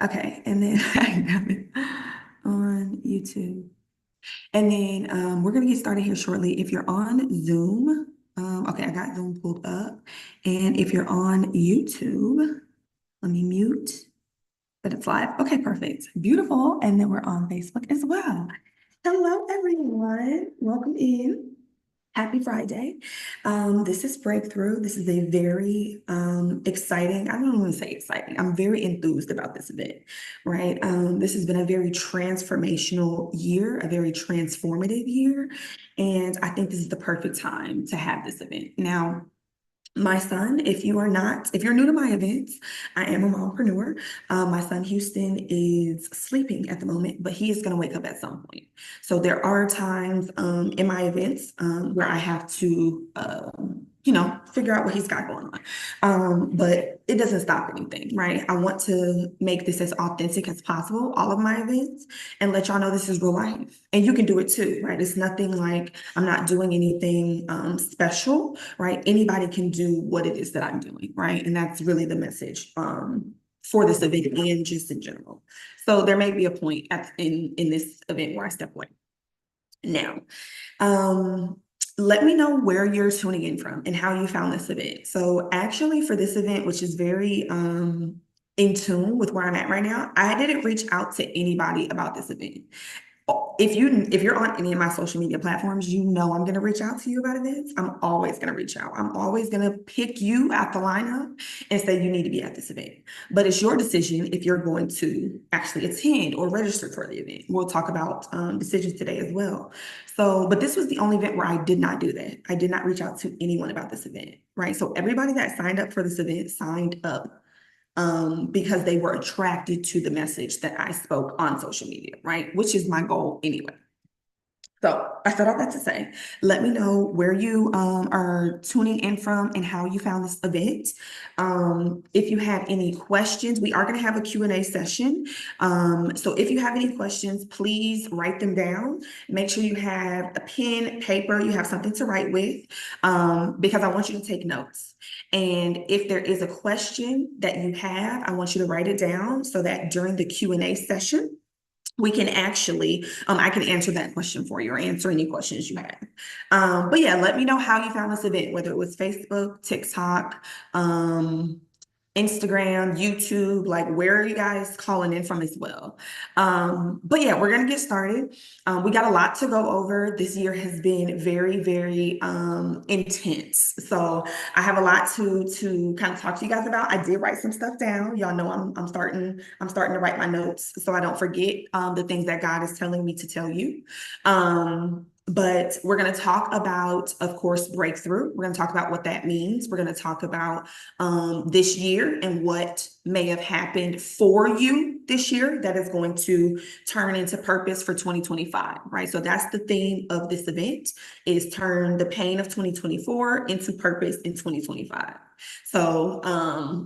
Okay, and then I got it on YouTube. And then we're gonna get started here shortly. If you're on Zoom, okay, I got Zoom pulled up. And if you're on YouTube, let me mute, but it's live. Okay, perfect. Beautiful. And then we're on Facebook as well. Hello, everyone. Welcome in. Happy Friday. This is Breakthrough. This is a very exciting, I don't want to say exciting. I'm very enthused about this event, right? This has been a very transformational year, a very transformative year. And I think this is the perfect time to have this event. Now, my son, if you're new to my events, I am a mompreneur. My son Houston is sleeping at the moment, but he is going to wake up at some point. So there are times in my events where I have to, figure out what he's got going on. But it doesn't stop anything, right? I want to make this as authentic as possible, all of my events, and let y'all know this is real life. And you can do it too, right? It's nothing like I'm not doing anything special, right? Anybody can do what it is that I'm doing, right? And that's really the message for this event and just in general. So there may be a point in this event where I step away. Now, let me know where you're tuning in from and how you found this event. So actually for this event, which is very in tune with where I'm at right now, I didn't reach out to anybody about this event. If you're on any of my social media platforms, you know I'm going to reach out to you about events. I'm always going to reach out. I'm always going to pick you out the lineup and say you need to be at this event. But it's your decision if you're going to actually attend or register for the event. We'll talk about decisions today as well. So, but this was the only event where I did not do that. I did not reach out to anyone about this event, right? So everybody that signed up for this event signed up because they were attracted to the message that I spoke on social media, right? Which is my goal anyway. So I said all that to say, let me know where you are tuning in from and how you found this event. If you have any questions, we are going to have a Q&A session. So if you have any questions, please write them down. Make sure you have a pen, paper, you have something to write with, because I want you to take notes. And if there is a question that you have, I want you to write it down so that during the Q&A session, we can actually, I can answer that question for you or answer any questions you have. But yeah, let me know how you found this event, whether it was Facebook, TikTok, Instagram, YouTube, like where are you guys calling in from as well? But yeah, we're gonna get started. We got a lot to go over. This year has been very, very intense. So I have a lot to kind of talk to you guys about. I did write some stuff down. Y'all know I'm starting to write my notes so I don't forget the things that God is telling me to tell you. But we're going to talk about, of course, breakthrough. We're going to talk about what that means. We're going to talk about this year and what may have happened for you this year that is going to turn into purpose for 2025, right? So that's the theme of this event, is turn the pain of 2024 into purpose in 2025. So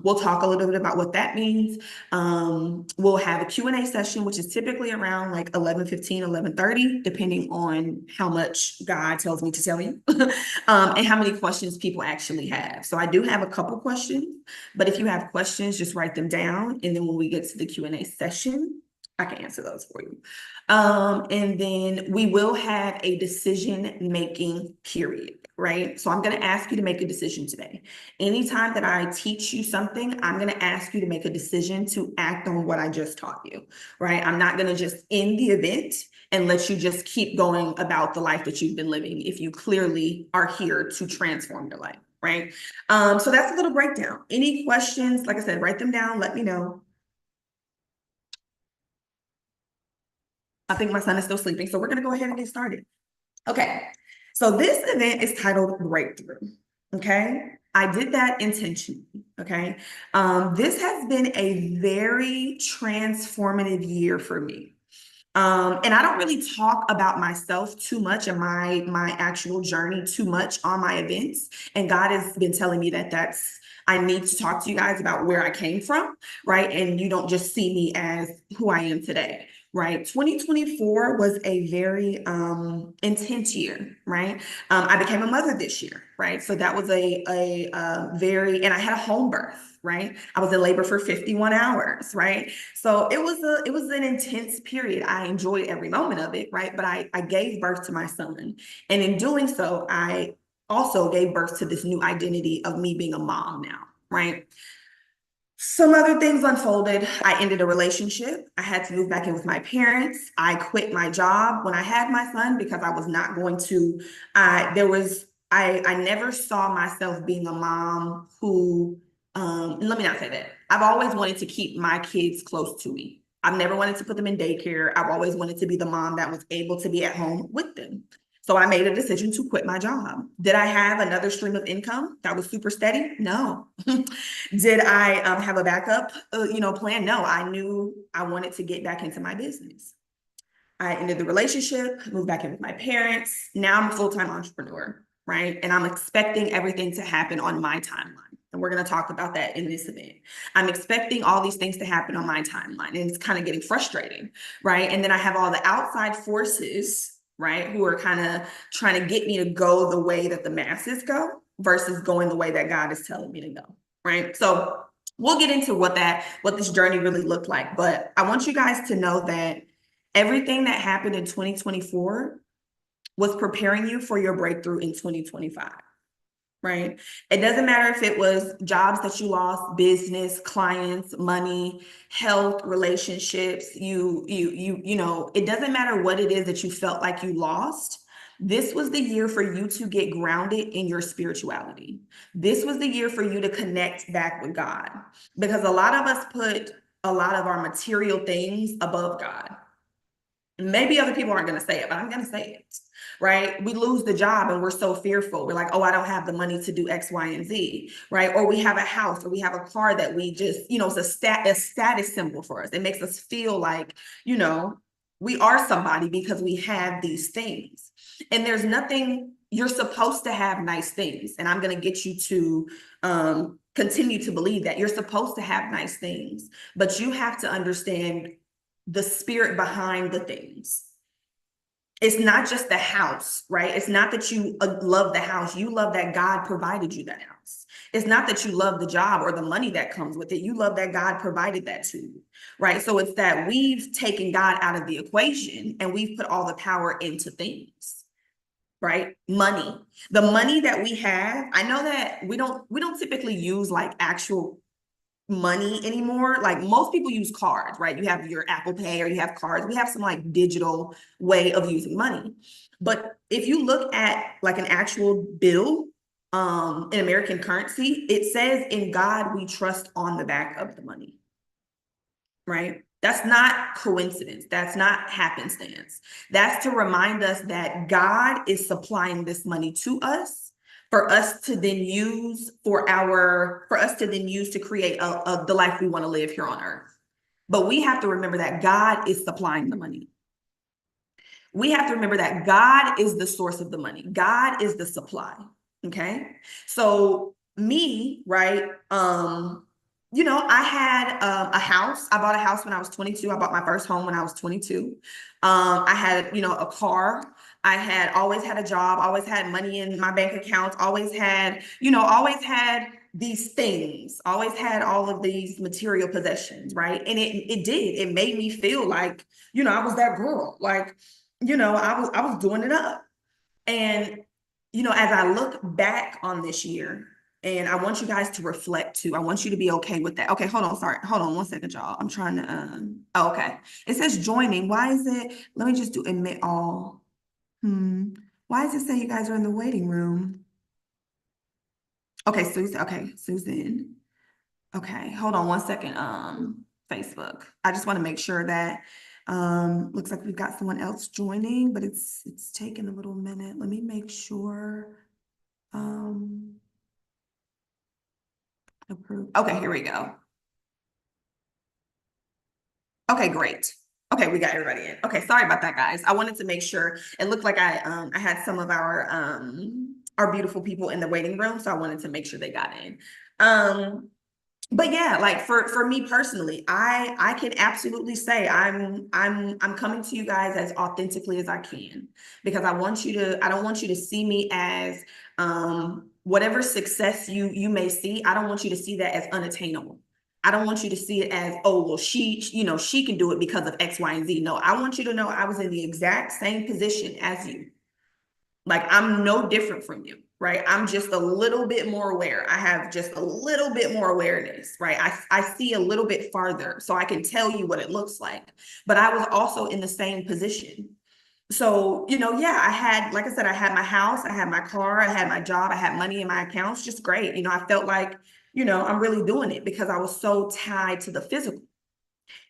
we'll talk a little bit about what that means. We'll have a Q&A session, which is typically around like 11:15, 11:30, depending on how much God tells me to tell you, and how many questions people actually have. So I do have a couple questions, but if you have questions, just write them down. And then when we get to the Q&A session, I can answer those for you. And then we will have a decision-making period, right? So I'm going to ask you to make a decision today. Anytime that I teach you something, I'm going to ask you to make a decision to act on what I just taught you, right? I'm not going to just end the event and let you just keep going about the life that you've been living if you clearly are here to transform your life, right? So that's a little breakdown. Any questions? Like I said, write them down. Let me know. I think my son is still sleeping, so we're going to go ahead and get started. Okay, so this event is titled Breakthrough. Okay, I did that intentionally. Okay, this has been a very transformative year for me. And I don't really talk about myself too much and my actual journey too much on my events. And God has been telling me that I need to talk to you guys about where I came from, right? And you don't just see me as who I am today, right? 2024 was a very intense year, right? I became a mother this year, right? So that was a very, and I had a home birth. right? I was in labor for 51 hours, right? So it was an intense period. I enjoyed every moment of it, right? But I gave birth to my son. And in doing so, I also gave birth to this new identity of me being a mom now, right? Some other things unfolded. I ended a relationship. I had to move back in with my parents. I quit my job when I had my son because I was not going to, I never saw myself being a mom who, let me not say that. I've always wanted to keep my kids close to me. I've never wanted to put them in daycare. I've always wanted to be the mom that was able to be at home with them. So I made a decision to quit my job. Did I have another stream of income that was super steady? No. Did I have a backup, plan? No, I knew I wanted to get back into my business. I ended the relationship, moved back in with my parents. Now I'm a full-time entrepreneur, right? And I'm expecting everything to happen on my timeline. And we're going to talk about that in this event. I'm expecting all these things to happen on my timeline, and it's kind of getting frustrating, right? And then I have all the outside forces, right, who are kind of trying to get me to go the way that the masses go versus going the way that God is telling me to go, right? So we'll get into what this journey really looked like. But I want you guys to know that everything that happened in 2024 was preparing you for your breakthrough in 2025, right? It doesn't matter if it was jobs that you lost, business, clients, money, health, relationships, it doesn't matter what it is that you felt like you lost. This was the year for you to get grounded in your spirituality. This was the year for you to connect back with God, because a lot of us put a lot of our material things above God. Maybe other people aren't going to say it, but I'm going to say it, right? We lose the job and we're so fearful. We're like, oh, I don't have the money to do X, Y, and Z, right? Or we have a house or we have a car that we just, it's a status symbol for us. It makes us feel like, we are somebody because we have these things. And there's nothing, you're supposed to have nice things. And I'm going to get you to continue to believe that you're supposed to have nice things, but you have to understand the spirit behind the things. It's not just the house, right? It's not that you love the house. You love that God provided you that house. It's not that you love the job or the money that comes with it. You love that God provided that to you, right? So it's that we've taken God out of the equation and we've put all the power into things, right? Money, the money that we have. I know that we don't typically use like actual money anymore. Like most people use cards, right? You have your Apple Pay or you have cards. We have some like digital way of using money. But if you look at like an actual bill in American currency, it says in God we trust on the back of the money, right? That's not coincidence. That's not happenstance. That's to remind us that God is supplying this money to us for us to then use to create the life we want to live here on earth. But we have to remember that God is supplying the money. We have to remember that God is the source of the money. God is the supply. Okay. So me, right? I had a house. I bought a house when I was 22. I bought my first home when I was 22. I had, a car. I had always had a job, always had money in my bank accounts, always had these things, always had all of these material possessions, right? And it made me feel like, I was that girl. Like, I was doing it up. And, as I look back on this year, and I want you guys to reflect too. I want you to be okay with that. Okay, hold on. Sorry. Hold on one second, y'all. I'm trying to, okay. It says joining. Why is it? Let me just do admit all. Why does it say you guys are in the waiting room? Okay, Susan. Okay, Susan. Okay, hold on one second. Facebook. I just want to make sure that looks like we've got someone else joining, but it's taking a little minute. Let me make sure. Approve. Okay, here we go. Okay, great. Okay, we got everybody in. Okay, sorry about that, guys. I wanted to make sure. It looked like I had some of our beautiful people in the waiting room, so I wanted to make sure they got in. But yeah, like for me personally, I can absolutely say I'm coming to you guys as authentically as I can, because I don't want you to see me as whatever success you may see, I don't want you to see that as unattainable. I don't want you to see it as, oh, well, she can do it because of X, Y, and Z. No, I want you to know I was in the exact same position as you. Like, I'm no different from you, right? I'm just a little bit more aware. I have just a little bit more awareness, right? I see a little bit farther, so I can tell you what it looks like. But I was also in the same position. So, yeah, like I said, I had my house, I had my car, I had my job, I had money in my accounts, just great. I felt like, I'm really doing it because I was so tied to the physical.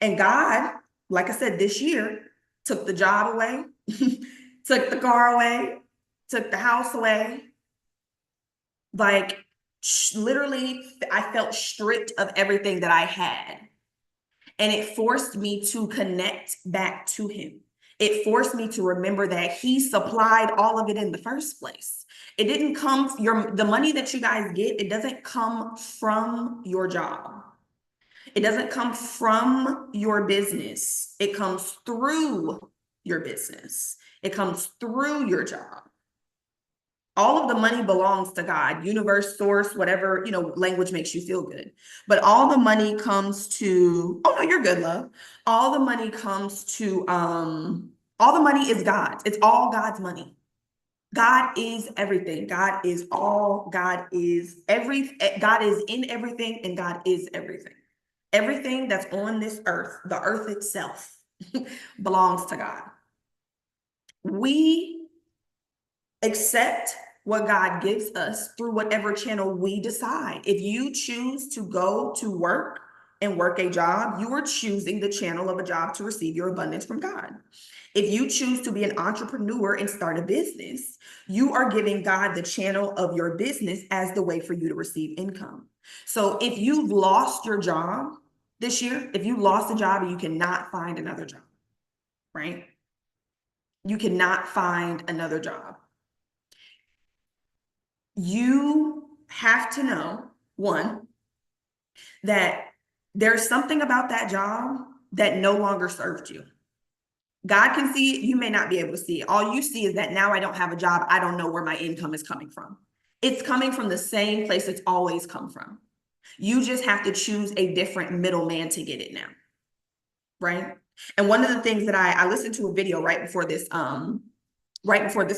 And God, like I said, this year took the job away, took the car away, took the house away. Like, literally, I felt stripped of everything that I had. And it forced me to connect back to him. It forced me to remember that he supplied all of it in the first place. It didn't come, the money that you guys get, it doesn't come from your job. It doesn't come from your business. It comes through your business. It comes through your job. All of the money belongs to God, universe, source, whatever, language makes you feel good. But all the money comes to, oh no, you're good, love. All the money comes to, all the money is God's. It's all God's money. God is everything. God is all. God is God is in everything, and God is everything. Everything that's on this earth, the earth itself, belongs to God. We accept what God gives us through whatever channel we decide. If you choose to go to work and work a job, you are choosing the channel of a job to receive your abundance from God. If you choose to be an entrepreneur and start a business, you are giving God the channel of your business as the way for you to receive income. So if you've lost your job this year, if you lost a job and you cannot find another job, right? You cannot find another job. You have to know, one, that there's something about that job that no longer served you. God can see it. You may not be able to see it. All you see is that now I don't have a job. I don't know where my income is coming from. It's coming from the same place it's always come from. You just have to choose a different middleman to get it now, right? And one of the things that I listened to a video right before this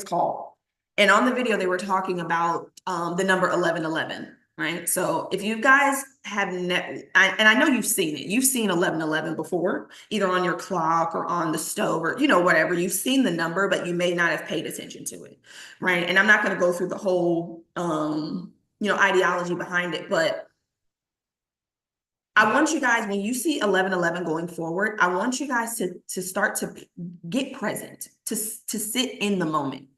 call. And on the video, they were talking about the number 1111, right? So if you guys have, and I know you've seen it, you've seen 1111 before, either on your clock or on the stove or, whatever, you've seen the number, but you may not have paid attention to it, right? And I'm not going to go through the whole, ideology behind it, but I want you guys, when you see 1111 going forward, I want you guys to start to get present, to sit in the moment,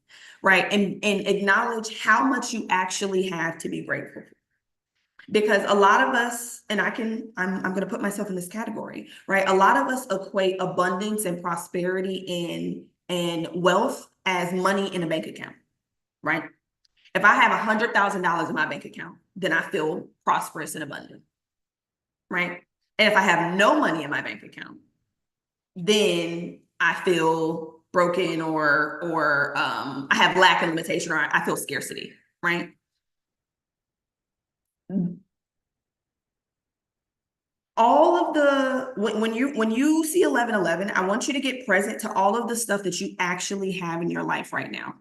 right? And acknowledge how much you actually have to be grateful for. Because a lot of us, and I'm going to put myself in this category, right? A lot of us equate abundance and prosperity and wealth as money in a bank account, right? If I have $100,000 in my bank account, then I feel prosperous and abundant, right? And if I have no money in my bank account, then I feel broken or I have lack and limitation, or I feel scarcity, right? All of the when you see 1111, I want you to get present to all of the stuff that you actually have in your life right now.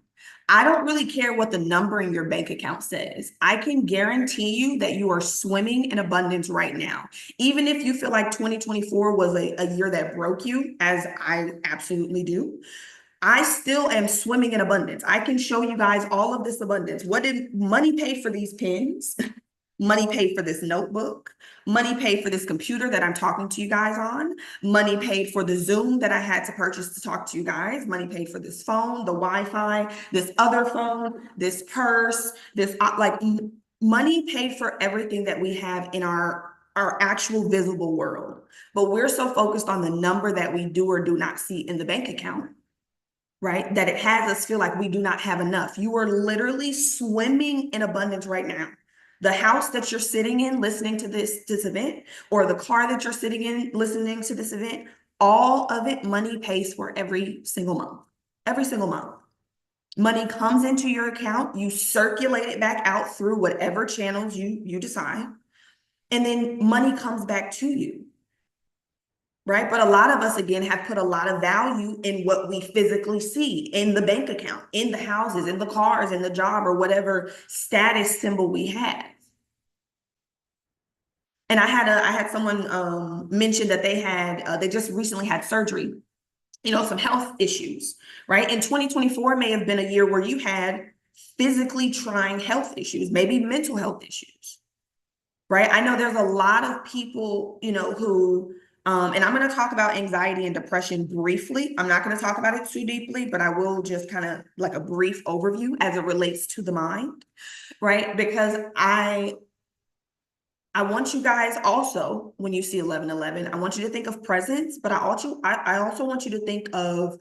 I don't really care what the number in your bank account says. I can guarantee you that you are swimming in abundance right now. Even if you feel like 2024 was a year that broke you, as I absolutely do, I still am swimming in abundance. I can show you guys all of this abundance. What did money pay for these pens? Money paid for this notebook. Money paid for this computer that I'm talking to you guys on. Money paid for the Zoom that I had to purchase to talk to you guys. Money paid for this phone, the Wi-Fi, this other phone, this purse, money paid for everything that we have in our actual visible world. But we're so focused on the number that we do or do not see in the bank account, right? That it has us feel like we do not have enough. You are literally swimming in abundance right now. The house that you're sitting in listening to this event, or the car that you're sitting in listening to this event, all of it money pays for every single month. Every single month. Money comes into your account, you circulate it back out through whatever channels you decide, and then money comes back to you. Right? But a lot of us, again, have put a lot of value in what we physically see in the bank account, in the houses, in the cars, in the job, or whatever status symbol we have. And I had someone mention that they just recently had surgery, some health issues, right? And 2024 may have been a year where you had physically trying health issues, maybe mental health issues, right? I know there's a lot of people, who, and I'm going to talk about anxiety and depression briefly. I'm not going to talk about it too deeply, but I will just kind of like a brief overview as it relates to the mind, right? Because I want you guys also, when you see 1111, I want you to think of presence, but I also want you to think of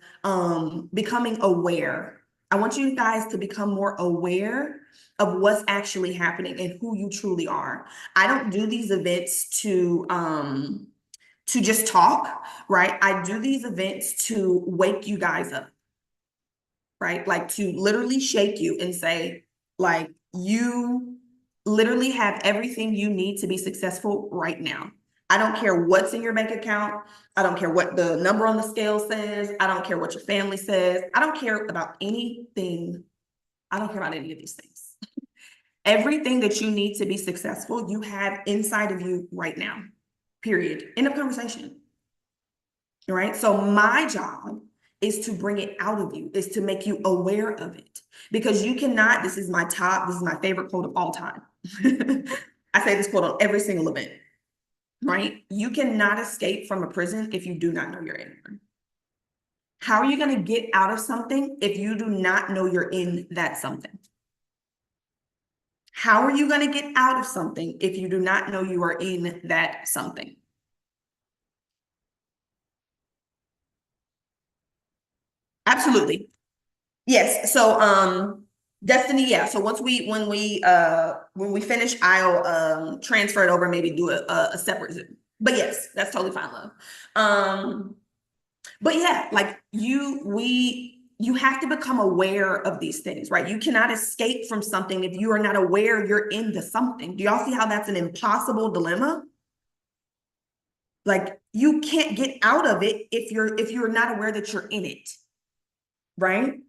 becoming aware. I want you guys to become more aware of what's actually happening and who you truly are. I don't do these events to just talk, right? I do these events to wake you guys up, right? Like to literally shake you and say, like, you literally have everything you need to be successful right now. I don't care what's in your bank account. I don't care what the number on the scale says. I don't care what your family says. I don't care about anything. I don't care about any of these things. Everything that you need to be successful, you have inside of you right now, period. End of conversation. All right. So my job is to bring it out of you, is to make you aware of it. Because you cannot, this is my favorite quote of all time. I say this quote on every single event, right? You cannot escape from a prison if you do not know you're in one. How are you going to get out of something if you do not know you're in that something? How are you going to get out of something if you do not know you are in that something? Absolutely. Yes. So Destiny, yeah. So when we finish, I'll transfer it over, maybe do a separate Zoom. But yes, that's totally fine, love. But yeah, like you have to become aware of these things, right? You cannot escape from something if you are not aware you're in the something. Do y'all see how that's an impossible dilemma? Like you can't get out of it if you're not aware that you're in it, right?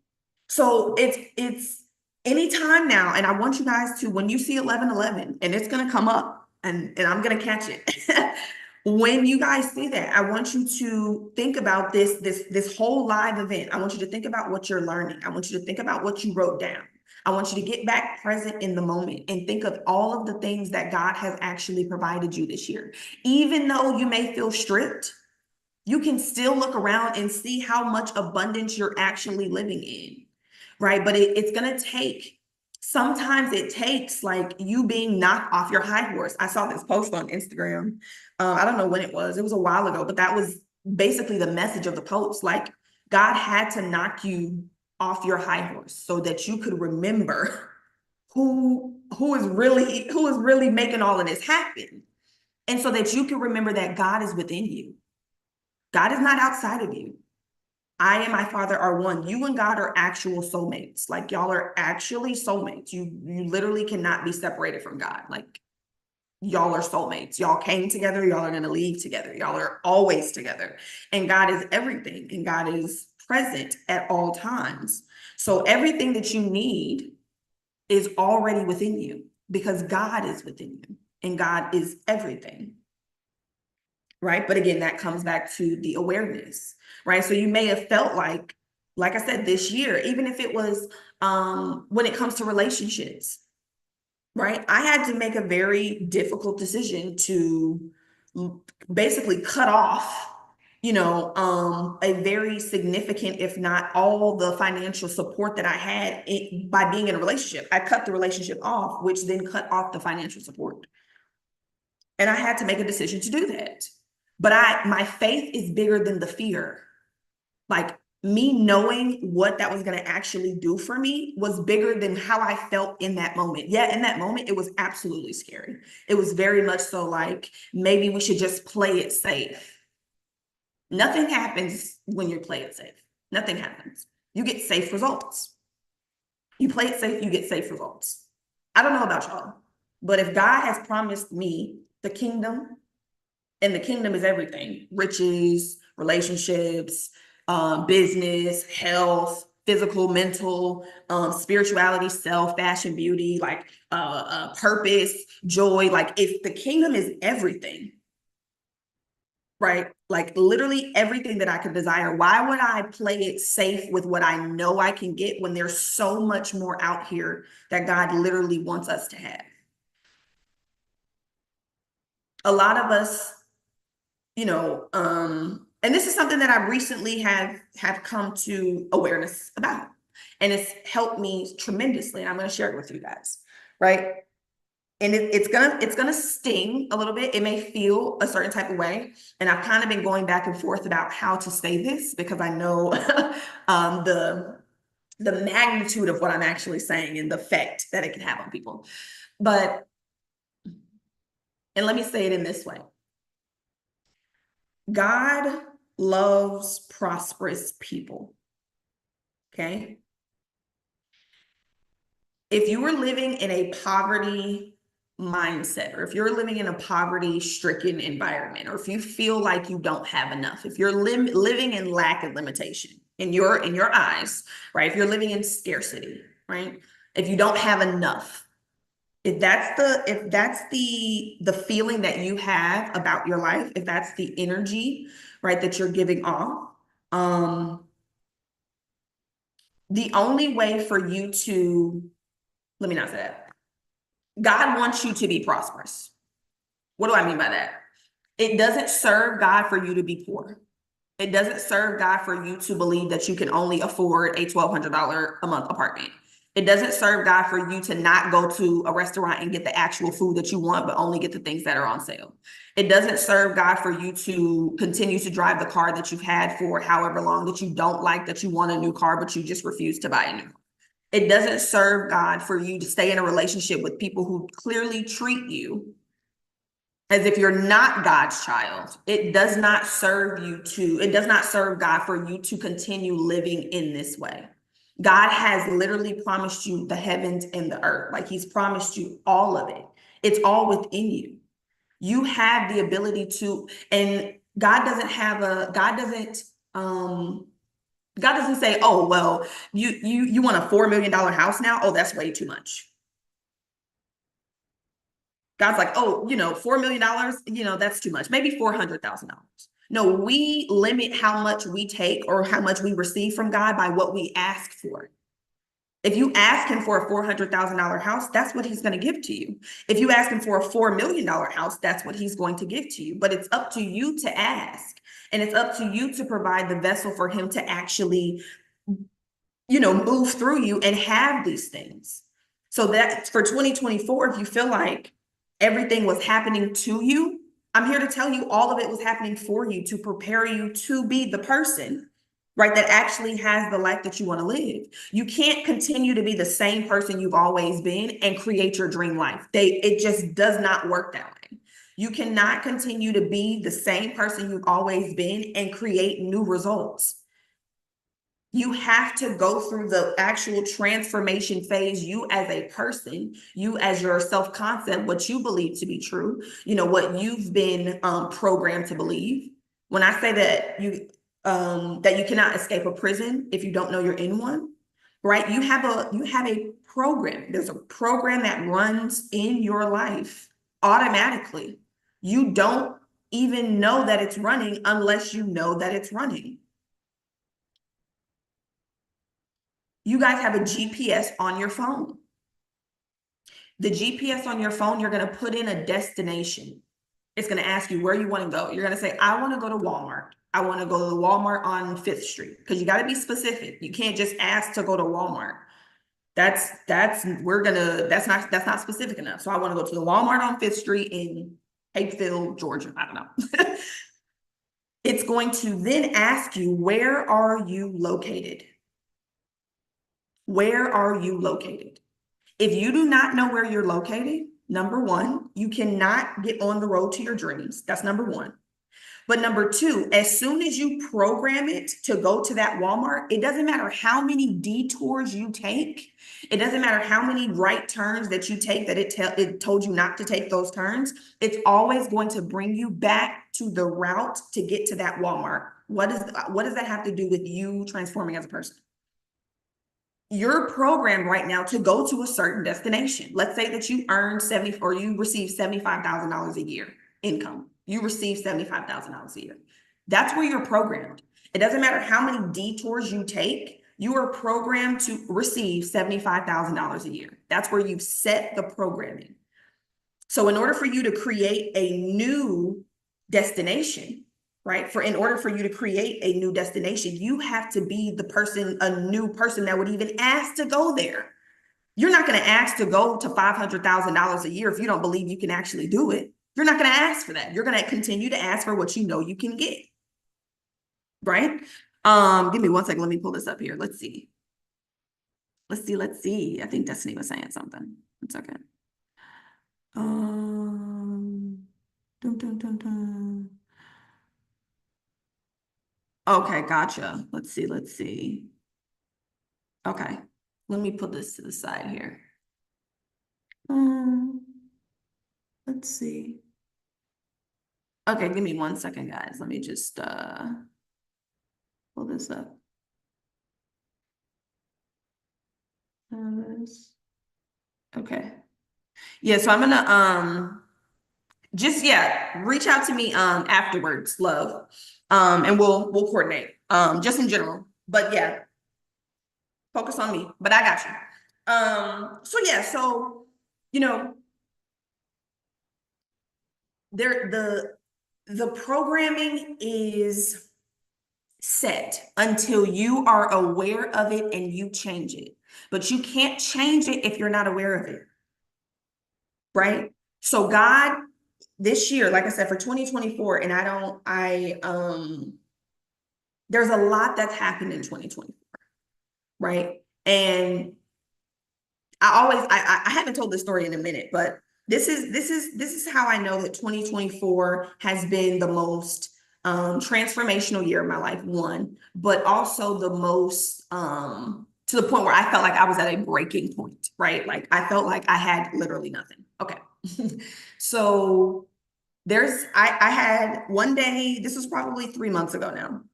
So it's anytime now, and I want you guys to, when you see 1111, and it's gonna come up, and I'm gonna catch it. When you guys see that, I want you to think about this whole live event. I want you to think about what you're learning. I want you to think about what you wrote down. I want you to get back present in the moment and think of all of the things that God has actually provided you this year. Even though you may feel stripped, you can still look around and see how much abundance you're actually living in, right? But it's going to take, sometimes it takes like you being knocked off your high horse. I saw this post on Instagram. I don't know when it was a while ago, but that was basically the message of the post. Like God had to knock you off your high horse so that you could remember who is really making all of this happen. And so that you can remember that God is within you. God is not outside of you. I and my Father are one. You and God are actual soulmates. Like y'all are actually soulmates. You literally cannot be separated from God. Like y'all are soulmates. Y'all came together. Y'all are going to leave together. Y'all are always together. And God is everything. And God is present at all times. So everything that you need is already within you because God is within you and God is everything. Right? But again, that comes back to the awareness, right? So you may have felt like I said, this year, even if it was when it comes to relationships, right? I had to make a very difficult decision to basically cut off, a very significant, if not all the financial support that I had by being in a relationship. I cut the relationship off, which then cut off the financial support. And I had to make a decision to do that. But my faith is bigger than the fear. Like me knowing what that was going to actually do for me was bigger than how I felt in that moment. Yeah, in that moment, it was absolutely scary. It was very much so like, maybe we should just play it safe. Nothing happens when you play it safe. Nothing happens. You get safe results. You play it safe, you get safe results. I don't know about y'all, but if God has promised me the kingdom, and the kingdom is everything: riches, relationships, business, health, physical, mental, spirituality, self, fashion, beauty, like purpose, joy. Like, if the kingdom is everything, right? Like literally everything that I could desire, why would I play it safe with what I know I can get when there's so much more out here that God literally wants us to have? A lot of us, and this is something that I recently have come to awareness about, and it's helped me tremendously. And I'm going to share it with you guys, right? And it's gonna sting a little bit. It may feel a certain type of way, and I've kind of been going back and forth about how to say this because I know the magnitude of what I'm actually saying and the effect that it can have on people. But and let me say it in this way: God loves prosperous people. Okay. If you were living in a poverty mindset, or if you're living in a poverty stricken environment, or if you feel like you don't have enough, if you're living in lack and limitation in your eyes, right? If you're living in scarcity, right? If you don't have enough, if that's the feeling that you have about your life, if that's the energy, right, that you're giving off, um, the only way for you to, let me not say that. God wants you to be prosperous. What do I mean by that? It doesn't serve God for you to be poor. It doesn't serve God for you to believe that you can only afford a $1,200 a month apartment. It doesn't serve God for you to not go to a restaurant and get the actual food that you want, but only get the things that are on sale. It doesn't serve God for you to continue to drive the car that you've had for however long, that you don't like, that you want a new car, but you just refuse to buy a new car. It doesn't serve God for you to stay in a relationship with people who clearly treat you as if you're not God's child. It does not serve God for you to continue living in this way. God has literally promised you the heavens and the earth. Like, he's promised you all of it. It's all within you. You have the ability to, and God doesn't say, oh, well, you want a $4 million house now? Oh, that's way too much. God's like, oh, $4 million, that's too much. Maybe $400,000. No, we limit how much we take or how much we receive from God by what we ask for. If you ask him for a $400,000 house, that's what he's going to give to you. If you ask him for a $4 million house, that's what he's going to give to you. But it's up to you to ask. And it's up to you to provide the vessel for him to actually, move through you and have these things. So that for 2024, if you feel like everything was happening to you, I'm here to tell you all of it was happening for you to prepare you to be the person, right, that actually has the life that you want to live. You can't continue to be the same person you've always been and create your dream life. It just does not work that way. You cannot continue to be the same person you've always been and create new results. You have to go through the actual transformation phase, you as a person, you as your self-concept, what you believe to be true, what you've been programmed to believe. When I say that you cannot escape a prison if you don't know you're in one, right? You have a program. There's a program that runs in your life automatically. You don't even know that it's running unless you know that it's running. You guys have a GPS on your phone. The GPS on your phone, you're going to put in a destination. It's going to ask you where you want to go. You're going to say, I want to go to Walmart. I want to go to the Walmart on 5th Street, because you got to be specific. You can't just ask to go to Walmart. That's not specific enough. So I want to go to the Walmart on 5th Street in Hapeville, Georgia. I don't know. It's going to then ask you, where are you located? Where are you located? If you do not know where you're located, number one, you cannot get on the road to your dreams. That's number one. But number two, as soon as you program it to go to that Walmart, it doesn't matter how many detours you take. It doesn't matter how many right turns that you take that it told you not to take those turns. It's always going to bring you back to the route to get to that Walmart. What does that have to do with you transforming as a person? You're programmed right now to go to a certain destination. Let's say that you earn 70 or you receive $75,000 a year income. You receive $75,000 a year. That's where you're programmed. It doesn't matter how many detours you take, you are programmed to receive $75,000 a year. That's where you've set the programming. So in order for you to create a new destination, right? In order for you to create a new destination, you have to be a new person that would even ask to go there. You're not going to ask to go to $500,000 a year if you don't believe you can actually do it. You're not going to ask for that. You're going to continue to ask for what you know you can get, right? Give me one second. Let me pull this up here. Let's see. Let's see. I think Destiny was saying something. It's okay. Dun, dun, dun, dun. Okay, gotcha. Let's see. Okay, let me put this to the side here. Let's see. Okay, give me 1 second, guys. Let me just pull this up. Okay. Yeah, so I'm gonna reach out to me afterwards, love. And we'll coordinate just in general. But yeah, focus on me. But I got you. So you know, the programming is set until you are aware of it and you change it. But you can't change it if you're not aware of it. Right? So God, this year, like I said, for 2024, and there's a lot that's happened in 2024, right? And I haven't told this story in a minute, but this is how I know that 2024 has been the most transformational year of my life, one, but also the most to the point where I felt like I was at a breaking point, right? Like I felt like I had literally nothing. Okay. So I had one day, this was probably 3 months ago now.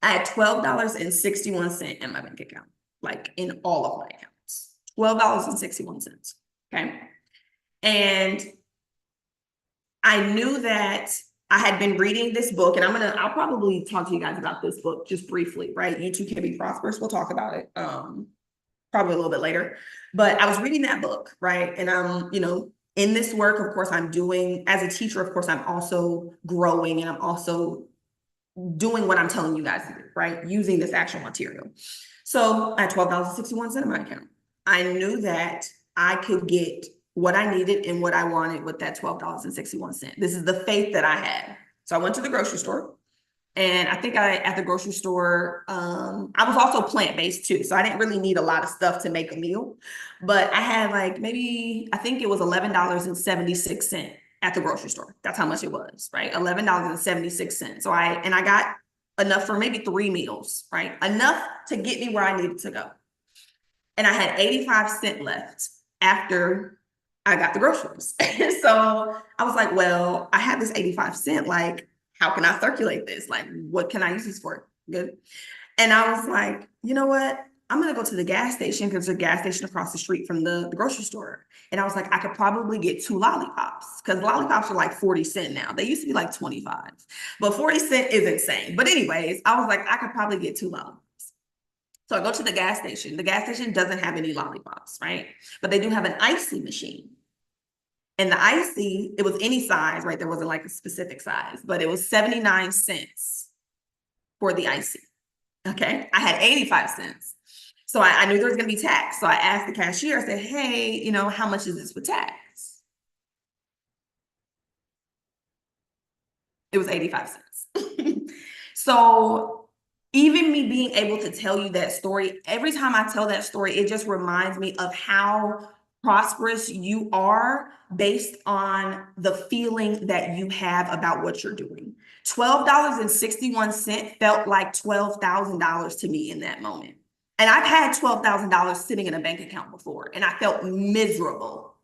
I had $12.61 in my bank account, like in all of my accounts, $12.61. Okay. And I knew that I had been reading this book, and I'll probably talk to you guys about this book just briefly, right? You Too Can Be Prosperous. We'll talk about it probably a little bit later. But I was reading that book, right? And I'm, in this work, of course, I'm doing, as a teacher, of course, I'm also growing, and I'm also doing what I'm telling you guys to do, right? Using this actual material. So I had $12.61 in my account. I knew that I could get what I needed and what I wanted with that $12.61. This is the faith that I had. So I went to the grocery store, and I think at the grocery store, I was also plant-based too. So I didn't really need a lot of stuff to make a meal, but I had I think it was $11.76 at the grocery store. That's how much it was, right? $11.76. So I got enough for maybe 3 meals, right? Enough to get me where I needed to go. And I had 85 cents left after I got the groceries. So I was like, well, I have this 85 cents. Like, how can I circulate this? Like, what can I use this for? Good. And I was like, you know what? I'm going to go to the gas station, because there's a gas station across the street from the grocery store. And I was like, I could probably get 2 lollipops, because lollipops are like 40 cents now. They used to be like 25, but 40 cents is insane. But anyways, I was like, I could probably get 2 lollipops. So I go to the gas station. The gas station doesn't have any lollipops, right? But they do have an icy machine. And the icy, it was any size, right? There wasn't like a specific size, but it was 79 cents for the icy. Okay. I had 85 cents. So I knew there was going to be tax. So I asked the cashier, I said, hey, how much is this with tax? It was 85 cents. So even me being able to tell you that story, every time I tell that story, it just reminds me of how prosperous you are based on the feeling that you have about what you're doing. $12.61 felt like $12,000 to me in that moment. And I've had $12,000 sitting in a bank account before, and I felt miserable.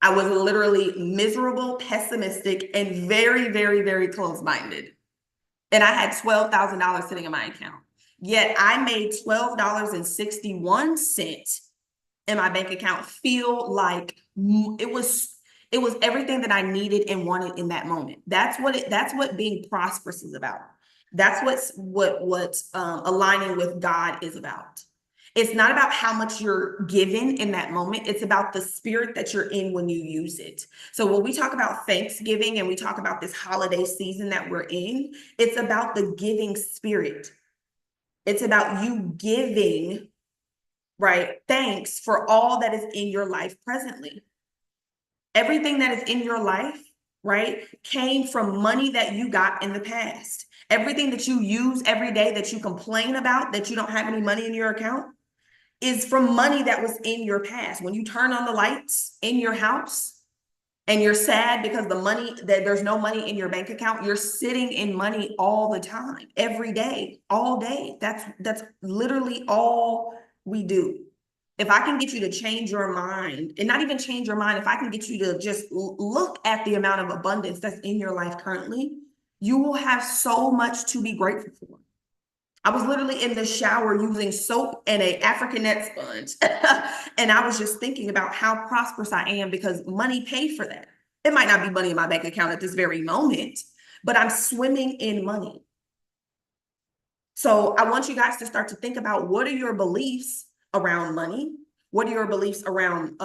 I was literally miserable, pessimistic, and very, very, very close-minded. And I had $12,000 sitting in my account. Yet I made $12.61 in my bank account feel like it was everything that I needed and wanted in that moment. That's what being prosperous is about. That's what aligning with God is about. It's not about how much you're given in that moment. It's about the spirit that you're in when you use it. So when we talk about Thanksgiving and we talk about this holiday season that we're in, it's about the giving spirit. It's about you giving, right? Thanks for all that is in your life presently. Everything that is in your life, right, came from money that you got in the past. Everything that you use every day that you complain about, that you don't have any money in your account, is from money that was in your past. When you turn on the lights in your house and you're sad because there's no money in your bank account, you're sitting in money all the time, every day, all day. That's literally all we do. If I can get you to change your mind, and not even change your mind, if I can get you to just look at the amount of abundance that's in your life currently, you will have so much to be grateful for. I was literally in the shower using soap and an African net sponge. And I was just thinking about how prosperous I am because money paid for that. It might not be money in my bank account at this very moment, but I'm swimming in money. So I want you guys to start to think about, what are your beliefs around money? What are your beliefs around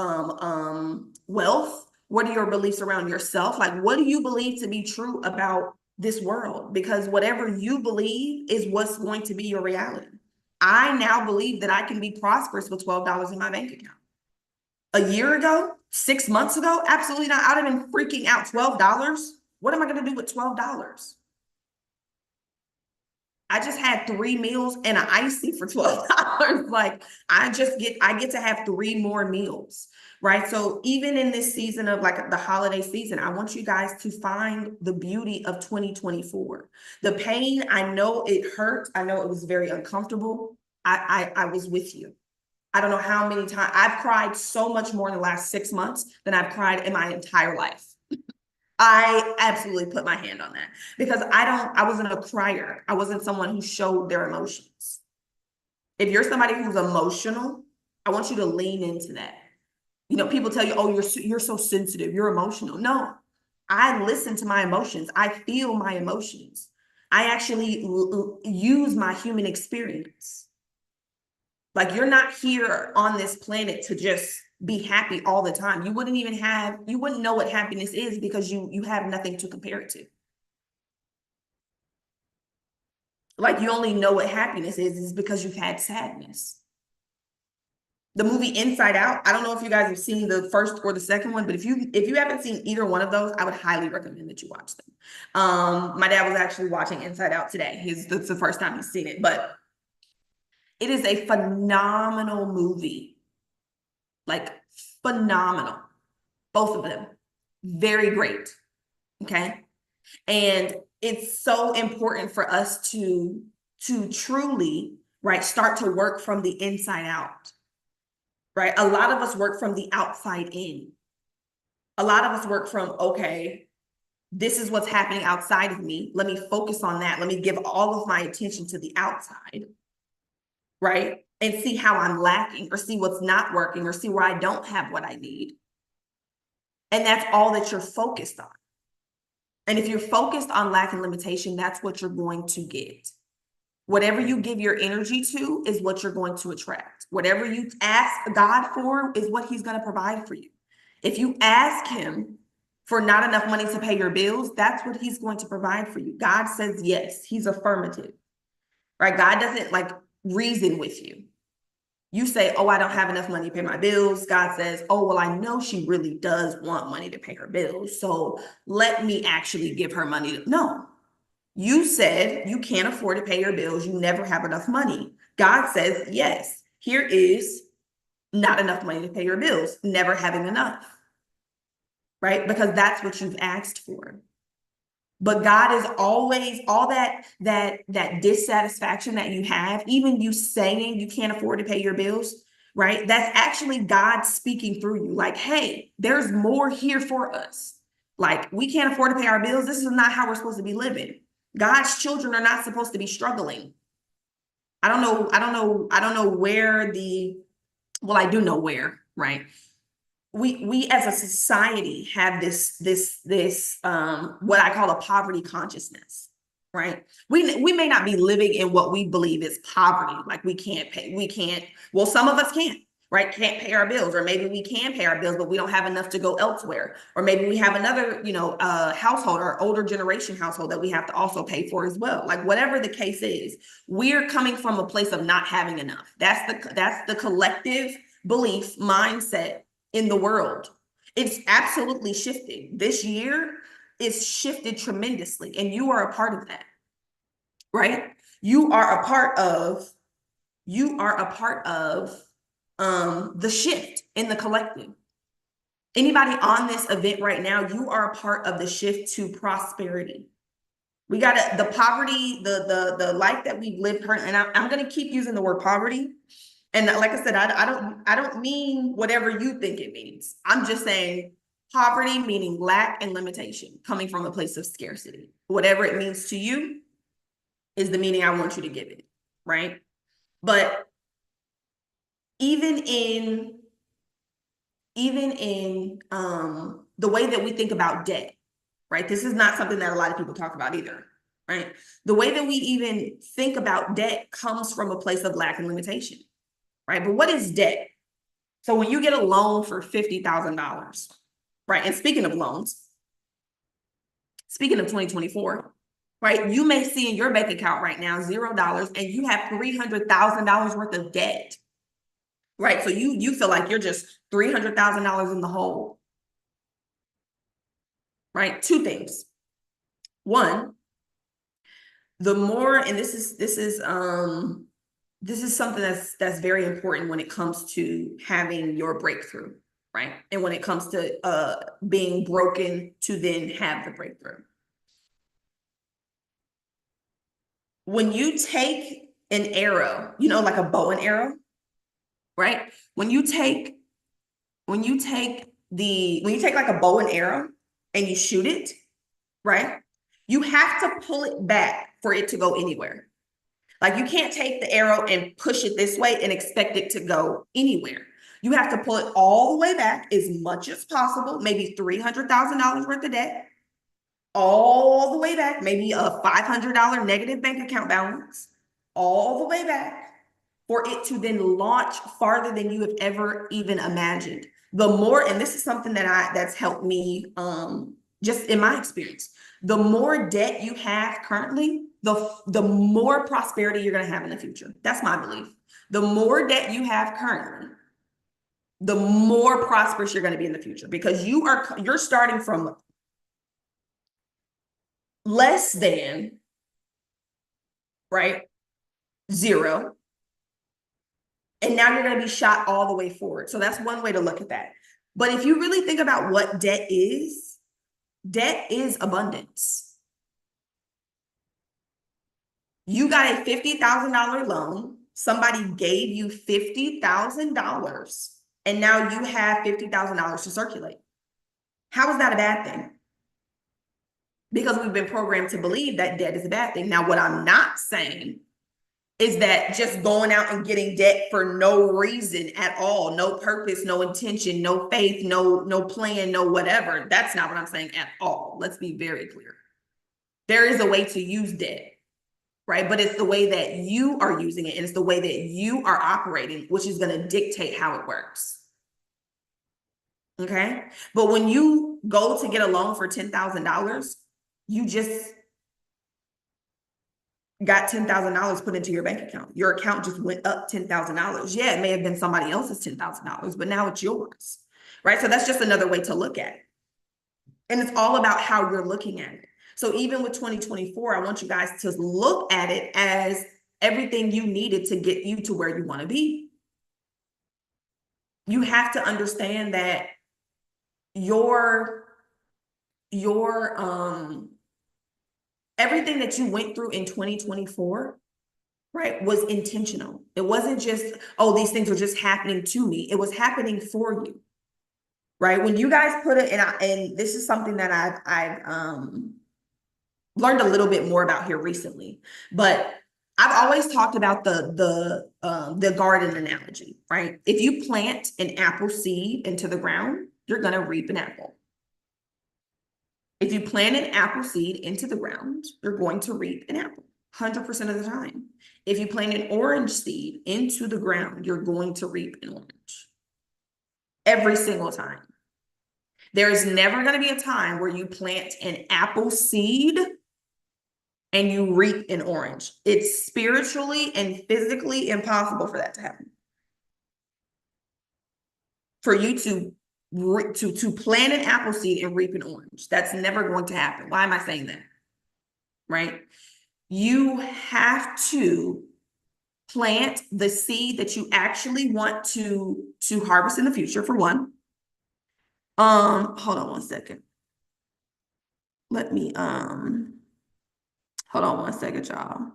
wealth? What are your beliefs around yourself? Like, what do you believe to be true about this world? Because whatever you believe is what's going to be your reality. I now believe that I can be prosperous with $12 in my bank account. A year ago, 6 months ago, absolutely not. I'd have been freaking out. $12? What am I going to do with $12? I just had 3 meals and an icy for $12. Like, I get to have 3 more meals, right? So even in this season of like the holiday season, I want you guys to find the beauty of 2024. The pain, I know it hurt. I know it was very uncomfortable. I was with you. I don't know how many times I've cried so much more in the last 6 months than I've cried in my entire life. I absolutely put my hand on that because I wasn't a crier. I wasn't someone who showed their emotions. If you're somebody who's emotional, I want you to lean into that. You know, people tell you, oh, you're so sensitive, you're emotional. No, I listen to my emotions. I feel my emotions. I actually use my human experience. Like, you're not here on this planet to just be happy all the time. You wouldn't know what happiness is because you have nothing to compare it to. Like, you only know what happiness is because you've had sadness. The movie Inside Out, I don't know if you guys have seen the first or the second one, but if you haven't seen either one of those, I would highly recommend that you watch them. My dad was actually watching Inside Out today. That's the first time he's seen it, but it is a phenomenal movie. Like, phenomenal. Both of them. Very great. Okay. And it's so important for us to truly, right, start to work from the inside out. Right? A lot of us work from the outside in. A lot of us work from, okay, this is what's happening outside of me. Let me focus on that. Let me give all of my attention to the outside. Right? And see how I'm lacking, or see what's not working, or see where I don't have what I need. And that's all that you're focused on. And if you're focused on lack and limitation, that's what you're going to get. Whatever you give your energy to is what you're going to attract. Whatever you ask God for is what he's going to provide for you. If you ask him for not enough money to pay your bills, that's what he's going to provide for you. God says yes. He's affirmative, right? God doesn't like reason with you. You say, oh, I don't have enough money to pay my bills. God says, oh, well, I know she really does want money to pay her bills, so let me actually give her money. No, you said you can't afford to pay your bills. You never have enough money. God says, yes, here is not enough money to pay your bills, never having enough, right? Because that's what you've asked for. But God is always all that dissatisfaction that you have, even you saying you can't afford to pay your bills, right? That's actually God speaking through you. Like, hey, there's more here for us. Like, we can't afford to pay our bills. This is not how we're supposed to be living. God's children are not supposed to be struggling. I don't know where well, I do know where, right? We as a society have this what I call a poverty consciousness, right? We may not be living in what we believe is poverty, like we can't, well, some of us can't, right? Can't pay our bills, or maybe we can pay our bills, but we don't have enough to go elsewhere, or maybe we have another, household or older generation household that we have to also pay for as well. Like whatever the case is, we're coming from a place of not having enough. That's the collective belief mindset in the world. It's absolutely shifting. This year, it's shifted tremendously, and you are a part of that, right? You are a part of the shift in the collective. Anybody on this event right now, you are a part of the shift to prosperity. We got the poverty, the life that we've lived currently, and I'm going to keep using the word poverty. And like I said, I don't mean whatever you think it means. I'm just saying poverty meaning lack and limitation, coming from a place of scarcity. Whatever it means to you is the meaning I want you to give it, right? But even in the way that we think about debt, right? This is not something that a lot of people talk about either, right? The way that we even think about debt comes from a place of lack and limitation, right? But what is debt? So when you get a loan for $50,000, right? And speaking of loans, speaking of 2024, right? You may see in your bank account right now $0, and you have $300,000 worth of debt, right? So you feel like you're just $300,000 in the hole, right? Two things. One, the more, and this is something that's very important when it comes to having your breakthrough, right? And when it comes to being broken to then have the breakthrough. When you take an arrow, like a bow and arrow, right? When you take like a bow and arrow and you shoot it, right? You have to pull it back for it to go anywhere. Like you can't take the arrow and push it this way and expect it to go anywhere. You have to pull it all the way back as much as possible, maybe $300,000 worth of debt, all the way back, maybe a $500 negative bank account balance, all the way back for it to then launch farther than you have ever even imagined. The more, and this is something that's helped me just in my experience, the more debt you have currently, the more prosperity you're going to have in the future. That's my belief. The more debt you have currently, the more prosperous you're going to be in the future, because you're starting from less than, right, zero, and now you're going to be shot all the way forward. So that's one way to look at that. But if you really think about what debt is abundance. You got a $50,000 loan. Somebody gave you $50,000, and now you have $50,000 to circulate. How is that a bad thing? Because we've been programmed to believe that debt is a bad thing. Now, what I'm not saying is that just going out and getting debt for no reason at all, no purpose, no intention, no faith, no plan, no whatever. That's not what I'm saying at all. Let's be very clear. There is a way to use debt, right? But it's the way that you are using it, and it's the way that you are operating, which is going to dictate how it works. Okay? But when you go to get a loan for $10,000, you just got $10,000 put into your bank account. Your account just went up $10,000. Yeah, it may have been somebody else's $10,000, but now it's yours, right? So that's just another way to look at it. And it's all about how you're looking at it. So even with 2024, I want you guys to look at it as everything you needed to get you to where you want to be. you have to understand that your everything that you went through in 2024, right, was intentional. It wasn't just, oh, these things were just happening to me. It was happening for you, right? When you guys put it, and this is something that I've learned a little bit more about here recently, but I've always talked about the garden analogy, right? If you plant an apple seed into the ground, you're gonna reap an apple. If you plant an apple seed into the ground, you're going to reap an apple 100% of the time. If you plant an orange seed into the ground, you're going to reap an orange every single time. There is never going to be a time where you plant an apple seed and you reap an orange. It's spiritually and physically impossible for that to happen. For you to plant an apple seed and reap an orange, that's never going to happen. Why am I saying that? Right? You have to plant the seed that you actually want to harvest in the future, for one. Hold on one second. Let me hold on one second, y'all.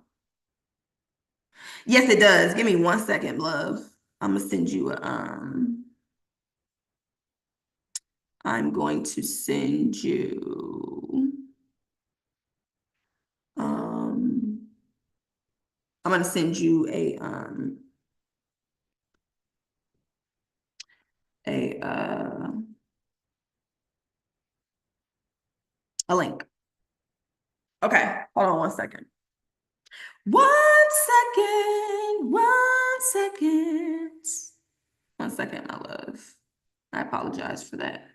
Yes, it does. Give me 1 second, love. I'm gonna send you I'm going to send you I'm gonna send you a link. Okay, hold on 1 second. 1 second, 1 second. 1 second, my love. I apologize for that.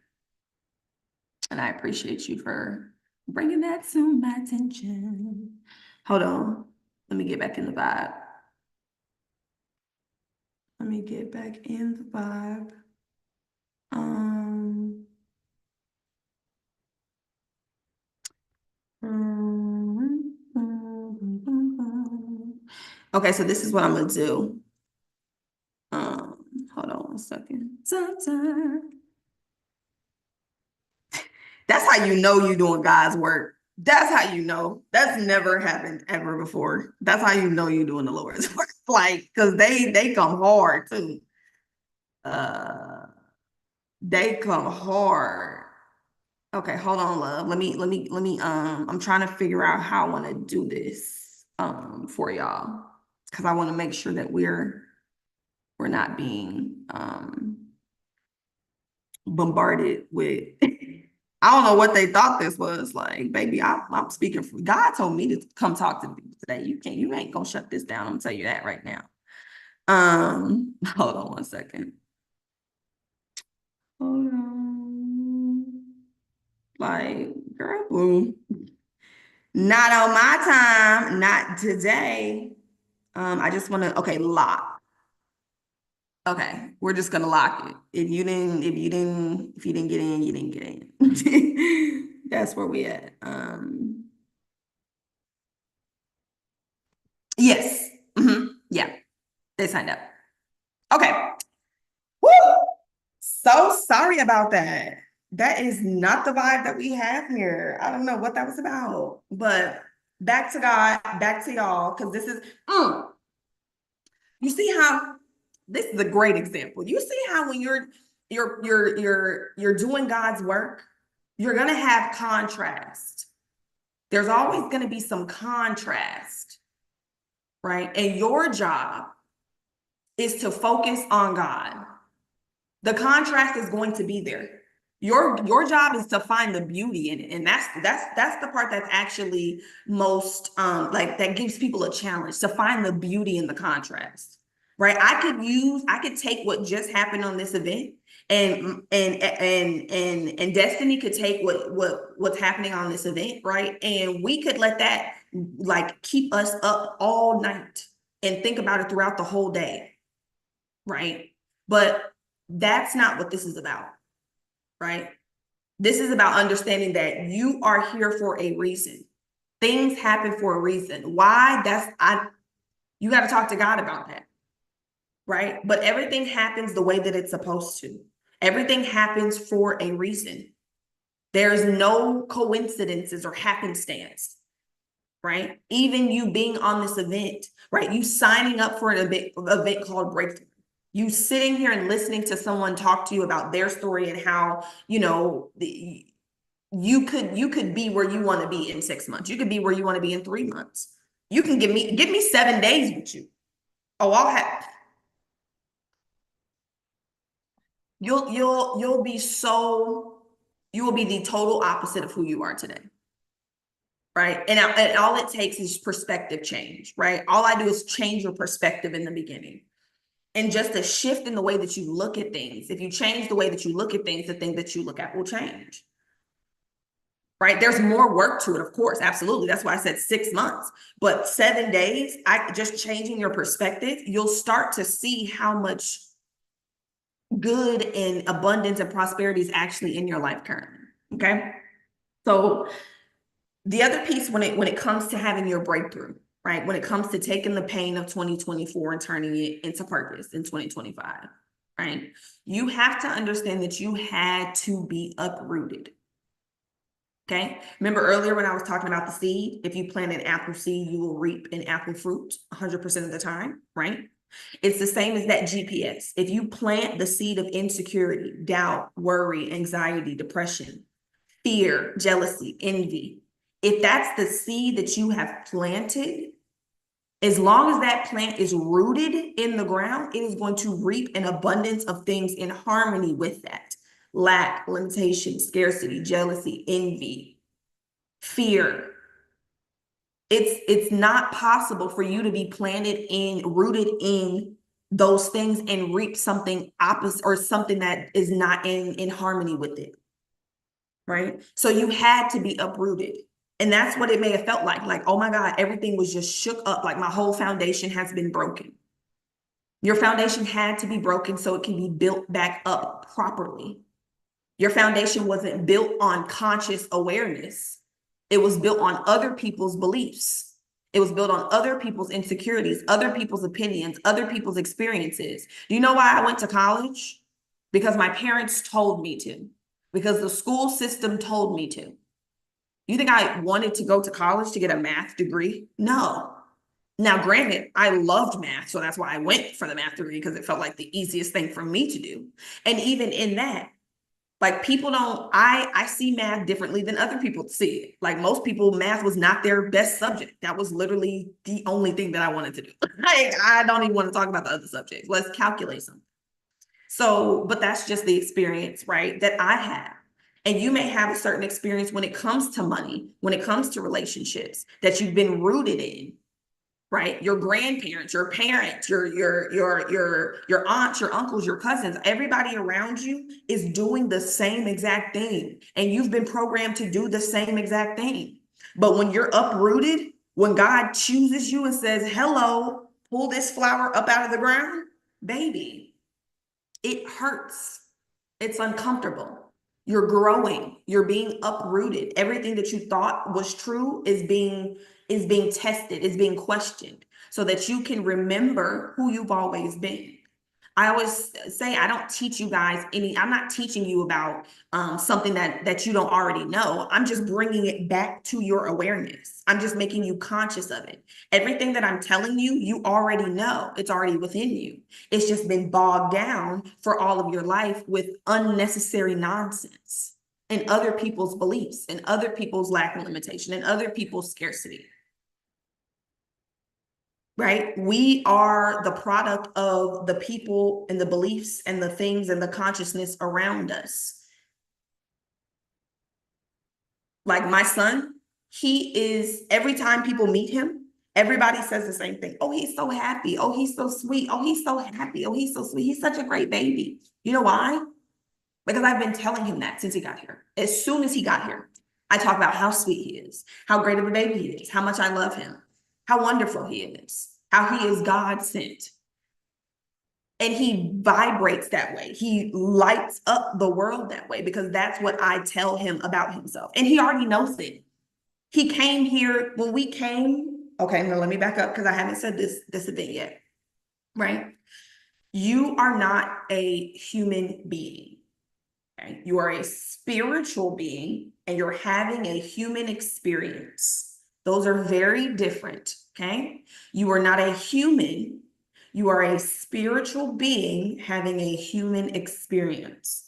And I appreciate you for bringing that to my attention. Hold on. Let me get back in the vibe. Let me get back in the vibe. Okay, so this is what I'm gonna do. Hold on 1 second. That's how you know you're doing God's work. That's how you know. That's never happened ever before. That's how you know you're doing the Lord's work. Like, because they come hard too. They come hard. Okay, hold on, love. Let me I'm trying to figure out how I want to do this for y'all. Because I want to make sure that we're not being bombarded with I don't know what they thought this was. Like, baby, I'm speaking for God told me to come talk to people today. You ain't gonna shut this down. I'm gonna tell you that right now. Hold on 1 second. Hold on. Like, girl, boo. Not on my time, not today. I just want to, okay, lock. Okay, we're just gonna lock it. If you didn't get in, you didn't get in. That's where we at. Yes. Yeah, they signed up. Okay. Woo! So sorry about that. That is not the vibe that we have here. I don't know what that was about, but back to God, back to y'all, because this is, you see how this is a great example. You see how when you're doing God's work, you're gonna have contrast. There's always gonna be some contrast, right? And your job is to focus on God. The contrast is going to be there. Your job is to find the beauty in it, and that's the part that's actually most like that gives people a challenge, to find the beauty in the contrast, right? I could take what just happened on this event, and Destiny could take what's happening on this event, right? And we could let that like keep us up all night and think about it throughout the whole day, right? But that's not what this is about, right? This is about understanding that you are here for a reason. Things happen for a reason. Why? You got to talk to God about that. right? But everything happens the way that it's supposed to. Everything happens for a reason. There's no coincidences or happenstance, right? Even you being on this event, right? You signing up for an event called BreakThrough. You sitting here and listening to someone talk to you about their story and how, you could be where you want to be in 6 months. You could be where you want to be in 3 months. You can give me 7 days with you. Oh, I'll have you'll be so you will be the total opposite of who you are today. Right. And all it takes is perspective change, right? All I do is change your perspective in the beginning. And just a shift in the way that you look at things. If you change the way that you look at things, the thing that you look at will change. Right. There's more work to it, of course. Absolutely. That's why I said 6 months, but 7 days, just changing your perspective, you'll start to see how much good and abundance and prosperity is actually in your life currently. Okay. So the other piece when it comes to having your breakthrough, right? When it comes to taking the pain of 2024 and turning it into purpose in 2025, right? You have to understand that you had to be uprooted. Okay. Remember earlier when I was talking about the seed, if you plant an apple seed, you will reap an apple fruit 100% of the time, right? It's the same as that GPS. If you plant the seed of insecurity, doubt, worry, anxiety, depression, fear, jealousy, envy, if that's the seed that you have planted, as long as that plant is rooted in the ground, it is going to reap an abundance of things in harmony with that. Lack, limitation, scarcity, jealousy, envy, fear. It's not possible for you to be rooted in those things and reap something opposite or something that is not in harmony with it. Right? So you had to be uprooted. And that's what it may have felt like, oh my God, everything was just shook up, like my whole foundation has been broken. Your foundation had to be broken so it can be built back up properly. Your foundation wasn't built on conscious awareness. It was built on other people's beliefs. It was built on other people's insecurities, other people's opinions, other people's experiences. Do you know why I went to college? Because my parents told me to, because the school system told me to. You think I wanted to go to college to get a math degree? No. Now, granted, I loved math, so that's why I went for the math degree, because it felt like the easiest thing for me to do. And even in that, like people don't, I see math differently than other people see it. Like most people, math was not their best subject. That was literally the only thing that I wanted to do. I don't even want to talk about the other subjects. Let's calculate something. So, but that's just the experience, right, that I have. And you may have a certain experience when it comes to money, when it comes to relationships that you've been rooted in, right? Your grandparents, your parents, your aunts, your uncles, your cousins, everybody around you is doing the same exact thing. And you've been programmed to do the same exact thing. But when you're uprooted, when God chooses you and says, hello, pull this flower up out of the ground, baby, it hurts. It's uncomfortable. You're growing. You're being uprooted. Everything that you thought was true is being tested, is being questioned, so that you can remember who you've always been. I always say I don't teach you guys I'm not teaching you about something that you don't already know. I'm just bringing it back to your awareness. I'm just making you conscious of it. Everything that I'm telling you, you already know. It's already within you. It's just been bogged down for all of your life with unnecessary nonsense and other people's beliefs and other people's lack of limitation and other people's scarcity. Right? We are the product of the people and the beliefs and the things and the consciousness around us. Like my son, every time people meet him, everybody says the same thing. Oh, he's so happy. Oh, he's so sweet. Oh, he's so happy. Oh, he's so sweet. He's such a great baby. You know why? Because I've been telling him that since he got here. As soon as he got here, I talk about how sweet he is, how great of a baby he is, how much I love him, how wonderful he is, how he is God sent. And he vibrates that way. He lights up the world that way because that's what I tell him about himself. And he already knows it. He came here when we came. Okay, now let me back up because I haven't said this event yet, right? You are not a human being. Okay? You are a spiritual being and you're having a human experience. Those are very different. Okay. You are not a human. You are a spiritual being having a human experience.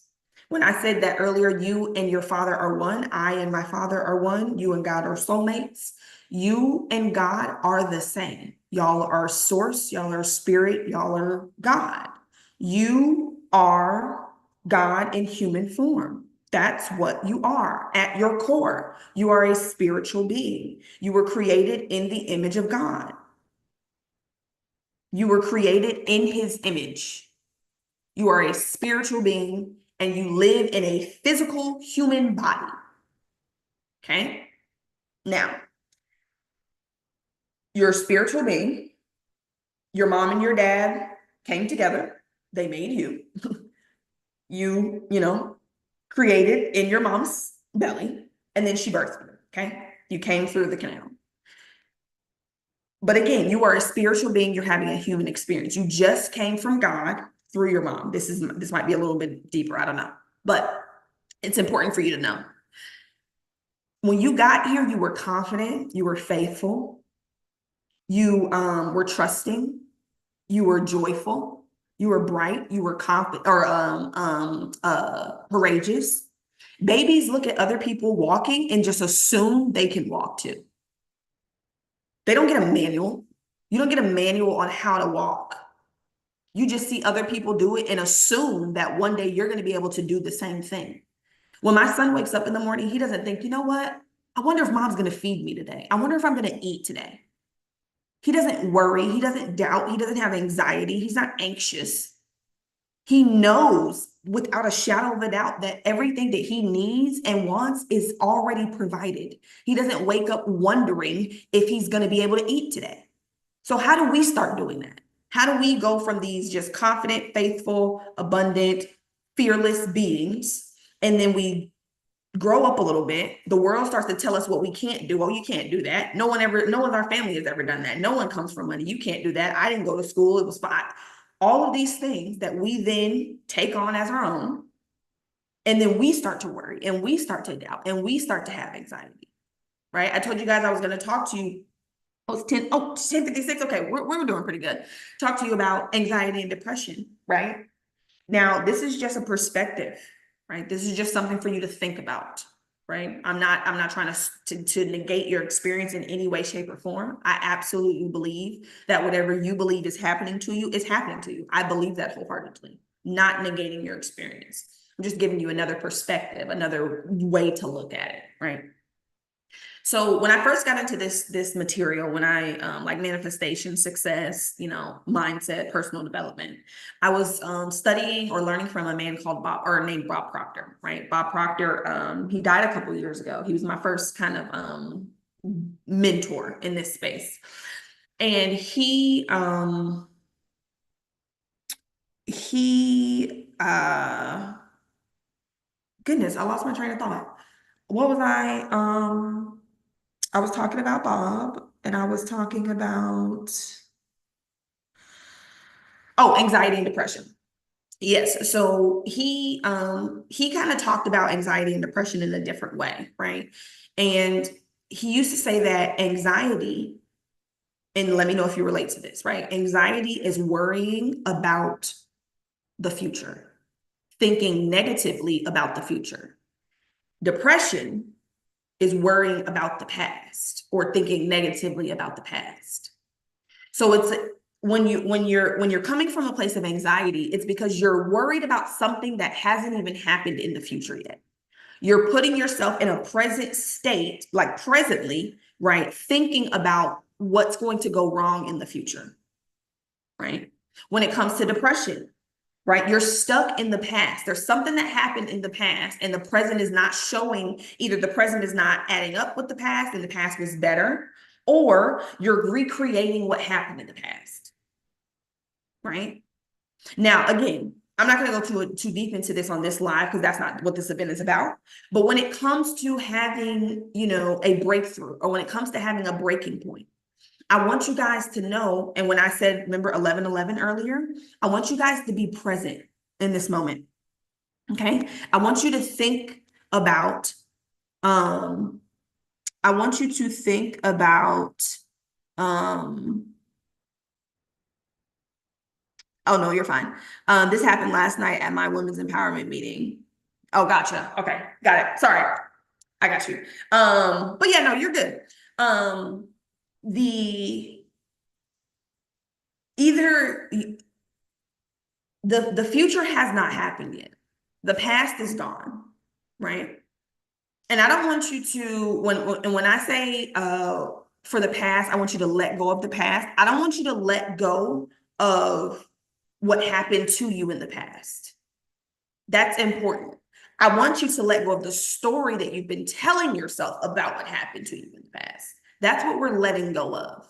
When I said that earlier, you and your father are one, I and my father are one, you and God are soulmates. You and God are the same. Y'all are source, y'all are spirit, y'all are God. You are God in human form. That's what you are at your core. You are a spiritual being. You were created in the image of God. You were created in his image. You are a spiritual being and you live in a physical human body. Okay? Now, you're a spiritual being. Your mom and your dad came together. They made you. You created in your mom's belly, and then she birthed you. Okay? You came through the canal. But again, you are a spiritual being. You're having a human experience. You just came from God through your mom. This might be a little bit deeper. I don't know, but it's important for you to know. When you got here, you were confident. You were faithful. You were trusting. You were joyful. You were bright. You were confident or courageous. Babies look at other people walking and just assume they can walk too. They don't get a manual. You don't get a manual on how to walk. You just see other people do it and assume that one day you're going to be able to do the same thing. When my son wakes up in the morning, he doesn't think, you know what? I wonder if mom's going to feed me today. I wonder if I'm going to eat today. He doesn't worry. He doesn't doubt. He doesn't have anxiety. He's not anxious. He knows without a shadow of a doubt that everything that he needs and wants is already provided. He doesn't wake up wondering if he's going to be able to eat today. So how do we start doing that? How do we go from these just confident, faithful, abundant, fearless beings, and then we grow up a little bit, the world starts to tell us what we can't do. Oh, you can't do that. No one in our family has ever done that. No one comes from money. You can't do that. I didn't go to school. It was fine. All of these things that we then take on as our own. And then we start to worry and we start to doubt and we start to have anxiety, right? I told you guys I was going to talk to you. Oh, it's 10:56. Okay, we're doing pretty good. Talk to you about anxiety and depression, right? Now, this is just a perspective, right? This is just something for you to think about, right? I'm not trying to negate your experience in any way, shape, or form. I absolutely believe that whatever you believe is happening to you is happening to you. I believe that wholeheartedly, not negating your experience. I'm just giving you another perspective, another way to look at it, right? So when I first got into this material, when I like manifestation, success, mindset, personal development, I was studying or learning from a man called named Bob Proctor, right? Bob Proctor, he died a couple of years ago. He was my first kind of mentor in this space, and he goodness, I lost my train of thought. What was I was talking about Bob and I was talking about, anxiety and depression. Yes. So he kind of talked about anxiety and depression in a different way, right? And he used to say that anxiety, and let me know if you relate to this, right? Anxiety is worrying about the future, thinking negatively about the future. Depression is worrying about the past or thinking negatively about the past. So it's when you're coming from a place of anxiety, it's because you're worried about something that hasn't even happened in the future yet. You're putting yourself in a present state, like presently, right? Thinking about what's going to go wrong in the future, right? When it comes to depression, right? You're stuck in the past. There's something that happened in the past and the present is not showing, either the present is not adding up with the past and the past was better, or you're recreating what happened in the past, right? Now, again, I'm not going to go too deep into this on this live because that's not what this event is about. But when it comes to having, a breakthrough or when it comes to having a breaking point, I want you guys to know, and when I said, remember 11:11 earlier, I want you guys to be present in this moment. Okay. I want you to think about, um, I want you to think about, oh no, you're fine. This happened last night at my women's empowerment meeting. Oh, gotcha. Okay, got it. Sorry, I got you. But yeah, no, you're good. The either the future has not happened yet. The past is gone, right? And I don't want you to when I say for the past, I want you to let go of the past. I don't want you to let go of what happened to you in the past. That's important. I want you to let go of the story that you've been telling yourself about what happened to you in the past. That's what we're letting go of.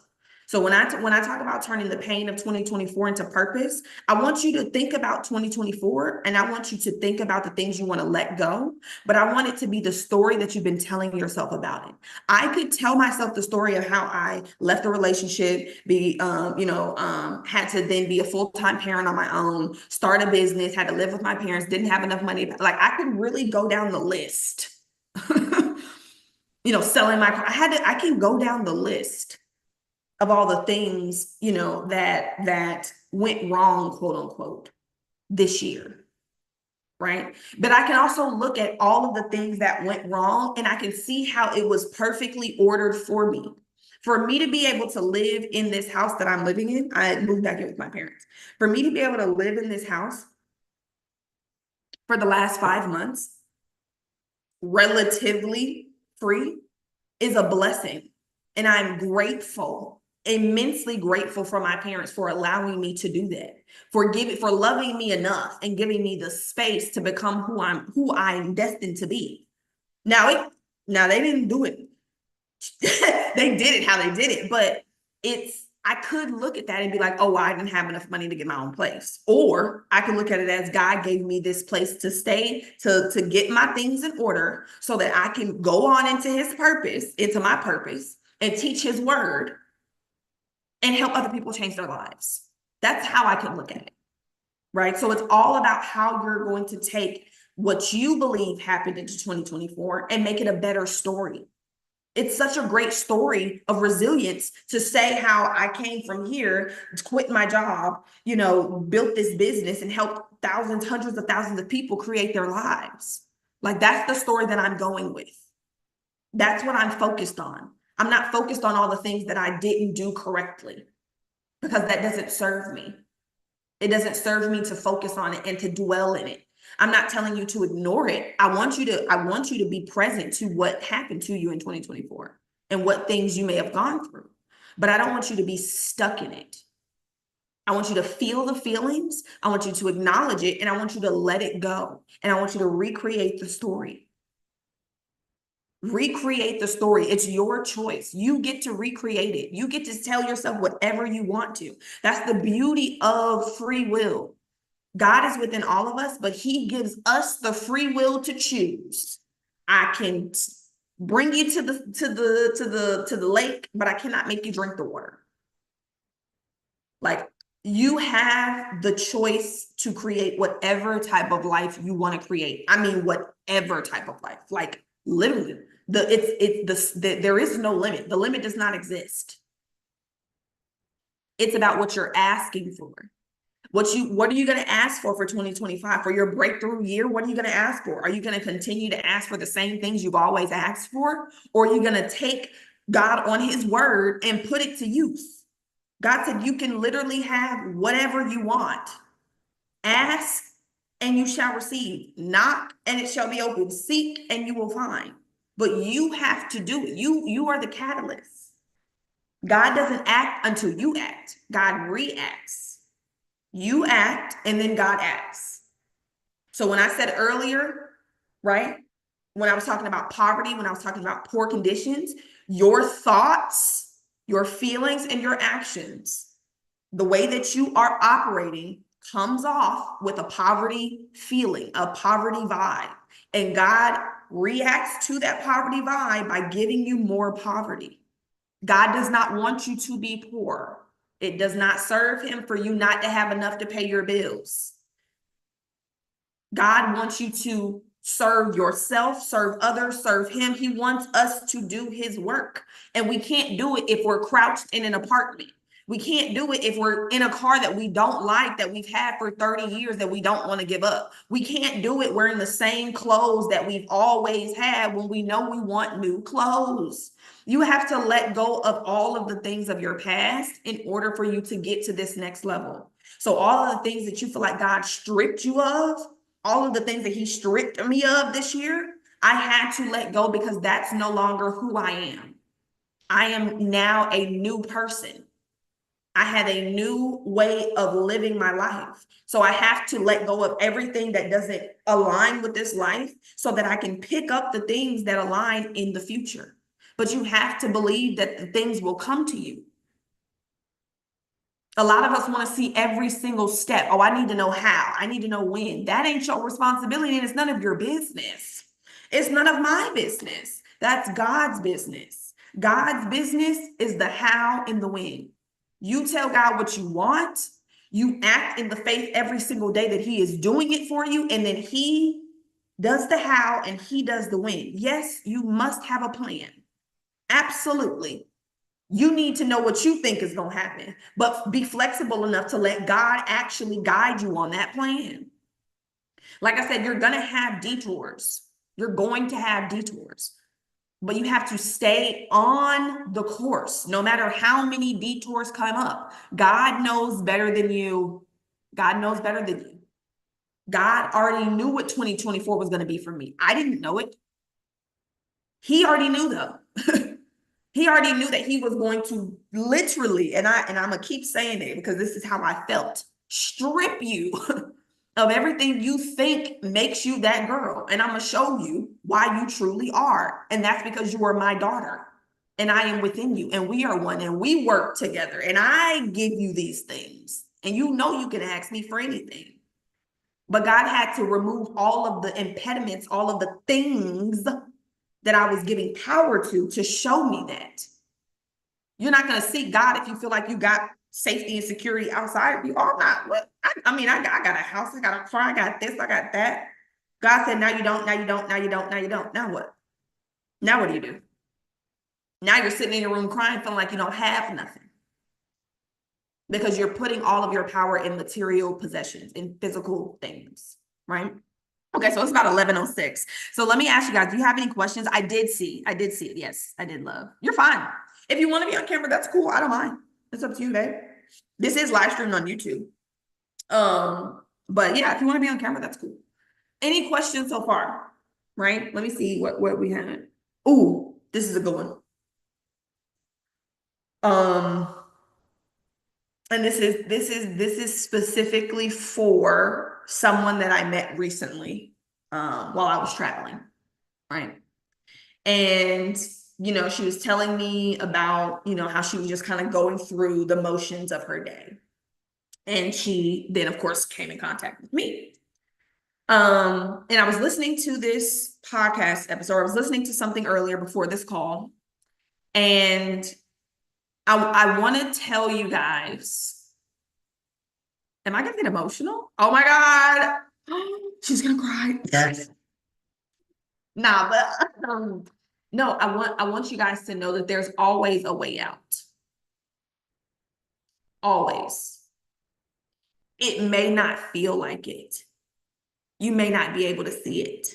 So when I talk about turning the pain of 2024 into purpose, I want you to think about 2024 and I want you to think about the things you want to let go, but I want it to be the story that you've been telling yourself about it. I could tell myself the story of how I left a relationship, had to then be a full-time parent on my own, start a business, had to live with my parents, didn't have enough money. Like I could really go down the list. Selling my car. I can go down the list of all the things, that went wrong, quote unquote, this year. Right. But I can also look at all of the things that went wrong and I can see how it was perfectly ordered for me. For me to be able to live in this house that I'm living in, I moved back in with my parents. For me to be able to live in this house for the last 5 months, relatively free, is a blessing. And I'm grateful, immensely grateful for my parents for allowing me to do that, for loving me enough and giving me the space to become who I'm destined to be. Now they didn't do it. They did it how they did it, but I could look at that and be like, oh, well, I didn't have enough money to get my own place. Or I could look at it as God gave me this place to stay, to get my things in order so that I can go on into into my purpose and teach his word and help other people change their lives. That's how I could look at it, right? So it's all about how you're going to take what you believe happened into 2024 and make it a better story. It's such a great story of resilience to say how I came from here, quit my job, built this business and helped thousands, hundreds of thousands of people create their lives. Like that's the story that I'm going with. That's what I'm focused on. I'm not focused on all the things that I didn't do correctly because that doesn't serve me. It doesn't serve me to focus on it and to dwell in it. I'm not telling you to ignore it. I want you to be present to what happened to you in 2024 and what things you may have gone through. But I don't want you to be stuck in it. I want you to feel the feelings. I want you to acknowledge it and I want you to let it go. And I want you to recreate the story. Recreate the story. It's your choice. You get to recreate it. You get to tell yourself whatever you want to. That's the beauty of free will. God is within all of us, but he gives us the free will to choose. I can bring you to the lake, but I cannot make you drink the water. Like you have the choice to create whatever type of life you want to create. I mean, whatever type of life, like literally there is no limit. The limit does not exist. It's about what you're asking for. What are you going to ask for 2025 for your breakthrough year? What are you going to ask for? Are you going to continue to ask for the same things you've always asked for? Or are you going to take God on his word and put it to use? God said you can literally have whatever you want. Ask and you shall receive. Knock and it shall be opened. Seek and you will find. But you have to do it. You are the catalyst. God doesn't act until you act. God reacts. You act and then God acts. So when I said earlier, right, when I was talking about poverty, when I was talking about poor conditions, your thoughts, your feelings, and your actions, the way that you are operating comes off with a poverty feeling, a poverty vibe. And God reacts to that poverty vibe by giving you more poverty. God does not want you to be poor. It does not serve him for you not to have enough to pay your bills. God wants you to serve yourself, serve others, serve him. He wants us to do his work. And we can't do it if we're crouched in an apartment. We can't do it if we're in a car that we don't like, that we've had for 30 years, that we don't want to give up. We can't do it wearing the same clothes that we've always had when we know we want new clothes. You have to let go of all of the things of your past in order for you to get to this next level. So all of the things that you feel like God stripped you of, all of the things that he stripped me of this year, I had to let go because that's no longer who I am. I am now a new person. I have a new way of living my life. So I have to let go of everything that doesn't align with this life so that I can pick up the things that align in the future. But you have to believe that the things will come to you. A lot of us want to see every single step. Oh, I need to know how. I need to know when. That ain't your responsibility, and it's none of your business. It's none of my business. That's God's business. God's business is the how and the when. You tell God what you want. You act in the faith every single day that he is doing it for you, and then he does the how and he does the when. Yes, you must have a plan. Absolutely. You need to know what you think is going to happen, but be flexible enough to let God actually guide you on that plan. Like I said, you're going to have detours. You're going to have detours, but you have to stay on the course. No matter how many detours come up, God knows better than you. God knows better than you. God already knew what 2024 was going to be for me. I didn't know it. He already knew though. He already knew that he was going to literally, and I'm gonna keep saying it because this is how I felt, strip you of everything you think makes you that girl. And I'm gonna show you why you truly are. And that's because you are my daughter and I am within you and we are one and we work together and I give you these things. And you know you can ask me for anything. But God had to remove all of the impediments, all of the things that I was giving power to show me that. You're not going to seek God if you feel like you got safety and security outside of you. Oh, not what? I mean, I got a house, I got a car, I got this, I got that. God said, now you don't, now you don't, now you don't, now you don't. Now what? Now what do you do? Now you're sitting in your room crying, feeling like you don't have nothing because you're putting all of your power in material possessions, in physical things, right? Okay, so it's about 11:06. So let me ask you guys, do you have any questions? I did see it. Yes, I did, love. You're fine. If you want to be on camera, that's cool. I don't mind. It's up to you, babe. This is live streamed on YouTube. But yeah, if you want to be on camera, that's cool. Any questions so far? Right? Let me see what we had. Ooh, this is a good one. And this is specifically for someone that I met recently, while I was traveling, right? And, you know, she was telling me about, you know, how she was just kind of going through the motions of her day. And she then, of course, came in contact with me. And I was listening to this podcast episode. I was listening to something earlier before this call. And I want to tell you guys, am I going to get emotional? Oh my God. She's going to cry. Yes. Nah, but no, I want you guys to know that there's always a way out. Always. It may not feel like it. You may not be able to see it.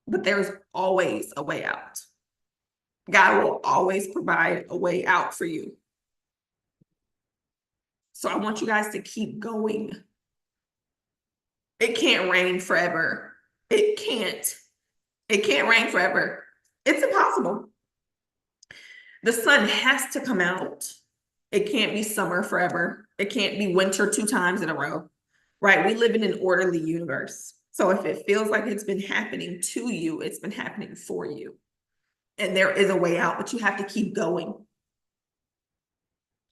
But there's always a way out. God will always provide a way out for you. So I want you guys to keep going. It can't rain forever. It can't. It can't rain forever. It's impossible. The sun has to come out. It can't be summer forever. It can't be winter 2 times in a row, right? We live in an orderly universe. So if it feels like it's been happening to you, it's been happening for you. And there is a way out, but you have to keep going.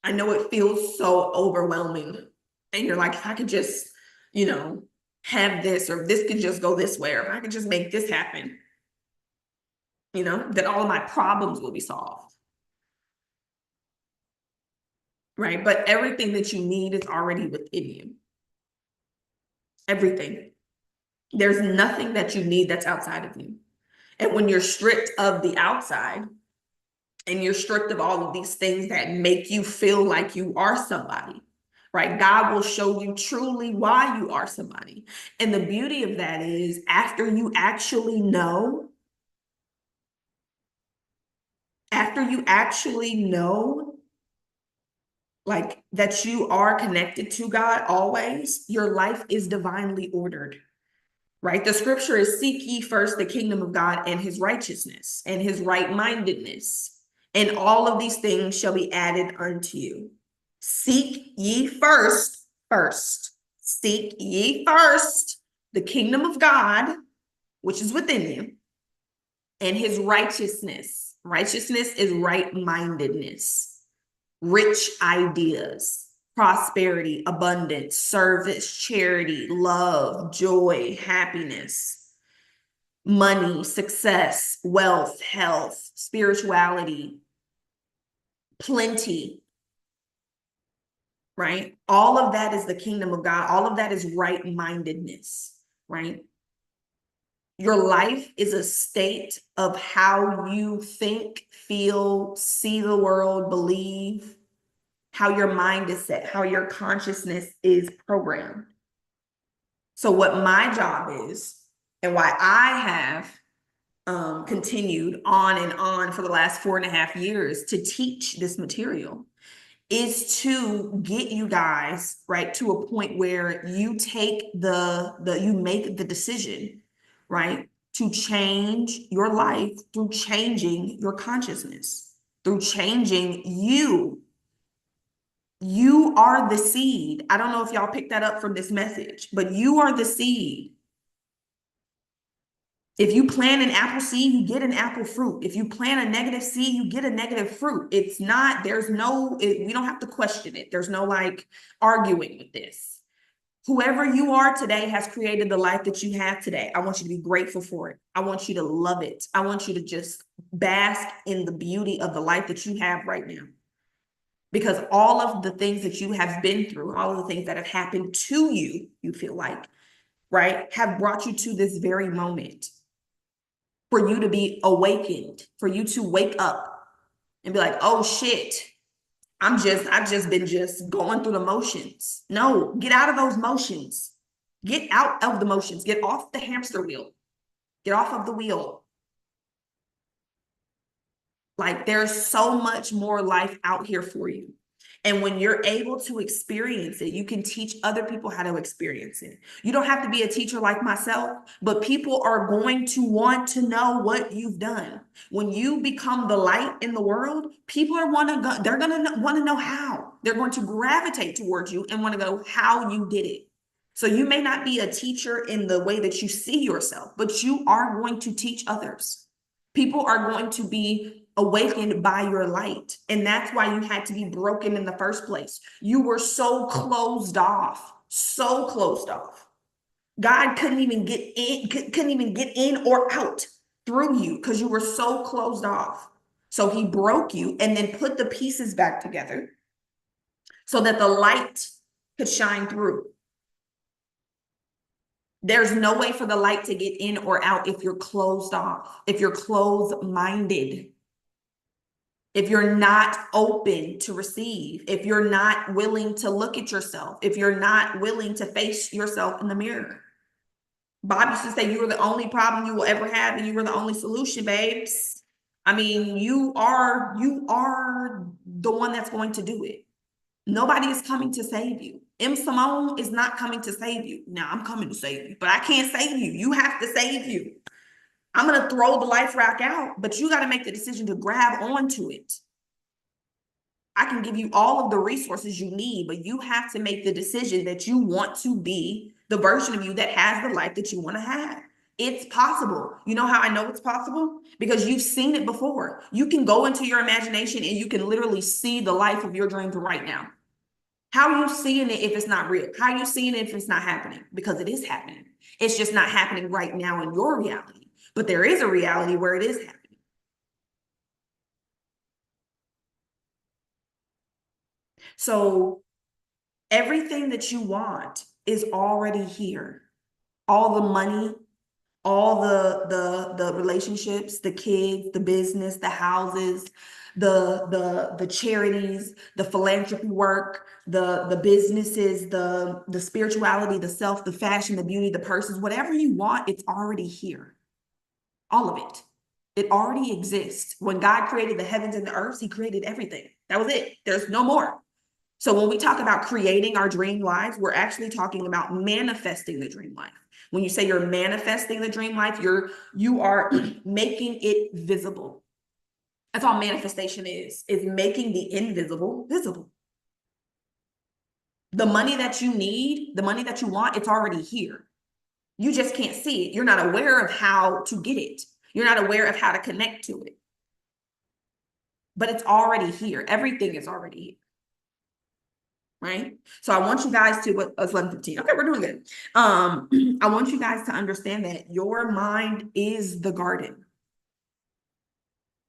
I know it feels so overwhelming. And you're like, if I could just, you know, have this, or this could just go this way, or if I could just make this happen. that all of my problems will be solved. Right? But everything that you need is already within you. Everything. There's nothing that you need that's outside of you. And when you're stripped of the outside and you're stripped of all of these things that make you feel like you are somebody, right? God will show you truly why you are somebody. And the beauty of that is after you actually know like that you are connected to God always, your life is divinely ordered, right? The scripture is seek ye first the kingdom of God and his righteousness and his right-mindedness, and all of these things shall be added unto you. Seek ye first, seek ye first the kingdom of God, which is within you, and his righteousness. Righteousness is right-mindedness, rich ideas, prosperity, abundance, service, charity, love, joy, happiness, money, success, wealth, health, spirituality, plenty, right? All of that is the kingdom of God. All of that is right-mindedness, right? Your life is a state of how you think, feel, see the world, believe, how your mind is set, how your consciousness is programmed. So what my job is, and why I have continued on and on for the last 4.5 years to teach this material, is to get you guys right to a point where you take you make the decision, right, to change your life through changing your consciousness, through changing you. You are the seed. I don't know if y'all picked that up from this message, but you are the seed. If you plant an apple seed, you get an apple fruit. If you plant a negative seed, you get a negative fruit. It's not, we don't have to question it. There's no like arguing with this. Whoever you are today has created the life that you have today. I want you to be grateful for it. I want you to love it. I want you to just bask in the beauty of the life that you have right now. Because all of the things that you have been through, all of the things that have happened to you, you feel like, right, have brought you to this very moment. For you to be awakened, for you to wake up and be like, oh shit, I've just been going through the motions. No, get out of those motions. Get out of the motions. Get off the hamster wheel. Get off of the wheel. Like there's so much more life out here for you. And when you're able to experience it, you can teach other people how to experience it. You don't have to be a teacher like myself, but people are going to want to know what you've done. When you become the light in the world, people they're going to want to know how. They're going to gravitate towards you and want to go how you did it. So you may not be a teacher in the way that you see yourself, but you are going to teach others. People are going to be awakened by your light. And that's why you had to be broken in the first place. You were so closed off, so closed off. God couldn't even get in or out through you because you were so closed off. So he broke you and then put the pieces back together so that the light could shine through. There's no way for the light to get in or out if you're closed off, if you're closed-minded. If you're not open to receive, if you're not willing to look at yourself, if you're not willing to face yourself in the mirror. Bob used to say you were the only problem you will ever have and you were the only solution, babes. I mean, you are the one that's going to do it. Nobody is coming to save you. M. Simone is not coming to save you. Now I'm coming to save you, but I can't save you. You have to save you. I'm going to throw the life rack out, but you got to make the decision to grab onto it. I can give you all of the resources you need, but you have to make the decision that you want to be the version of you that has the life that you want to have. It's possible. You know how I know it's possible? Because you've seen it before. You can go into your imagination and you can literally see the life of your dreams right now. How are you seeing it if it's not real? How are you seeing it if it's not happening? Because it is happening. It's just not happening right now in your reality. But there is a reality where it is happening. So everything that you want is already here. All the money, all the relationships, the kids, the business, the houses, the charities, the philanthropy work, the businesses, the spirituality, the self, the fashion, the beauty, the purses, whatever you want, it's already here. All of it. It already exists. When God created the heavens and the earth, he created everything. That was it. There's no more. So when we talk about creating our dream lives, we're actually talking about manifesting the dream life. When you say you're manifesting the dream life, you are making it visible. That's all manifestation is making the invisible visible. The money that you need, the money that you want, it's already here. You just can't see it. You're not aware of how to get it. You're not aware of how to connect to it. But it's already here. Everything is already here. Right? So I want you guys to, it's 11:15. Okay, we're doing good. I want you guys to understand that your mind is the garden.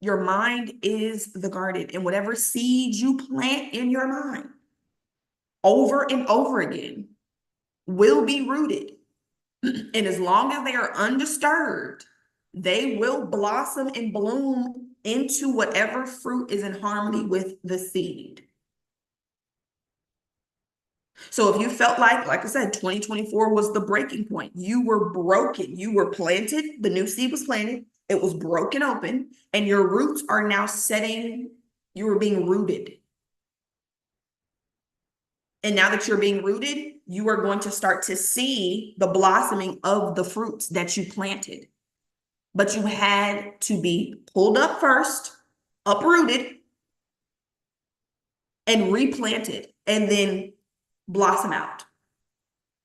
Your mind is the garden, and whatever seeds you plant in your mind over and over again will be rooted. And as long as they are undisturbed, they will blossom and bloom into whatever fruit is in harmony with the seed. So if you felt like I said, 2024 was the breaking point. You were broken. You were planted. The new seed was planted. It was broken open, and your roots are now setting, you were being rooted. And now that you're being rooted, you are going to start to see the blossoming of the fruits that you planted. But you had to be pulled up first, uprooted, and replanted, and then blossom out.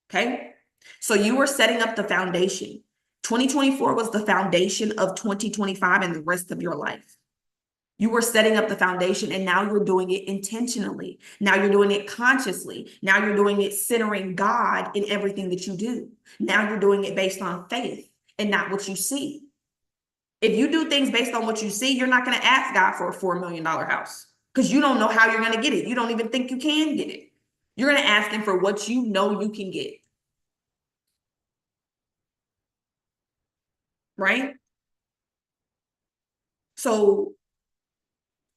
Okay? So you were setting up the foundation. 2024 was the foundation of 2025 and the rest of your life. You were setting up the foundation, and now you're doing it intentionally. Now you're doing it consciously. Now you're doing it centering God in everything that you do. Now you're doing it based on faith and not what you see. If you do things based on what you see, you're not going to ask God for a $4 million house because you don't know how you're going to get it. You don't even think you can get it. You're going to ask him for what you know you can get. Right? So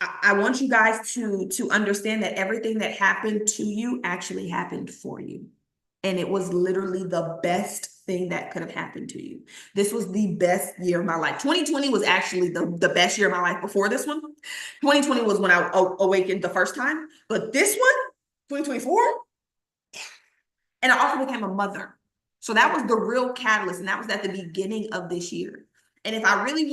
I want you guys to understand that everything that happened to you actually happened for you. And it was literally the best thing that could have happened to you. This was the best year of my life. 2020 was actually the best year of my life before this one. 2020 was when I awakened the first time. But this one, 2024, and I also became a mother. So that was the real catalyst. And that was at the beginning of this year. And if I really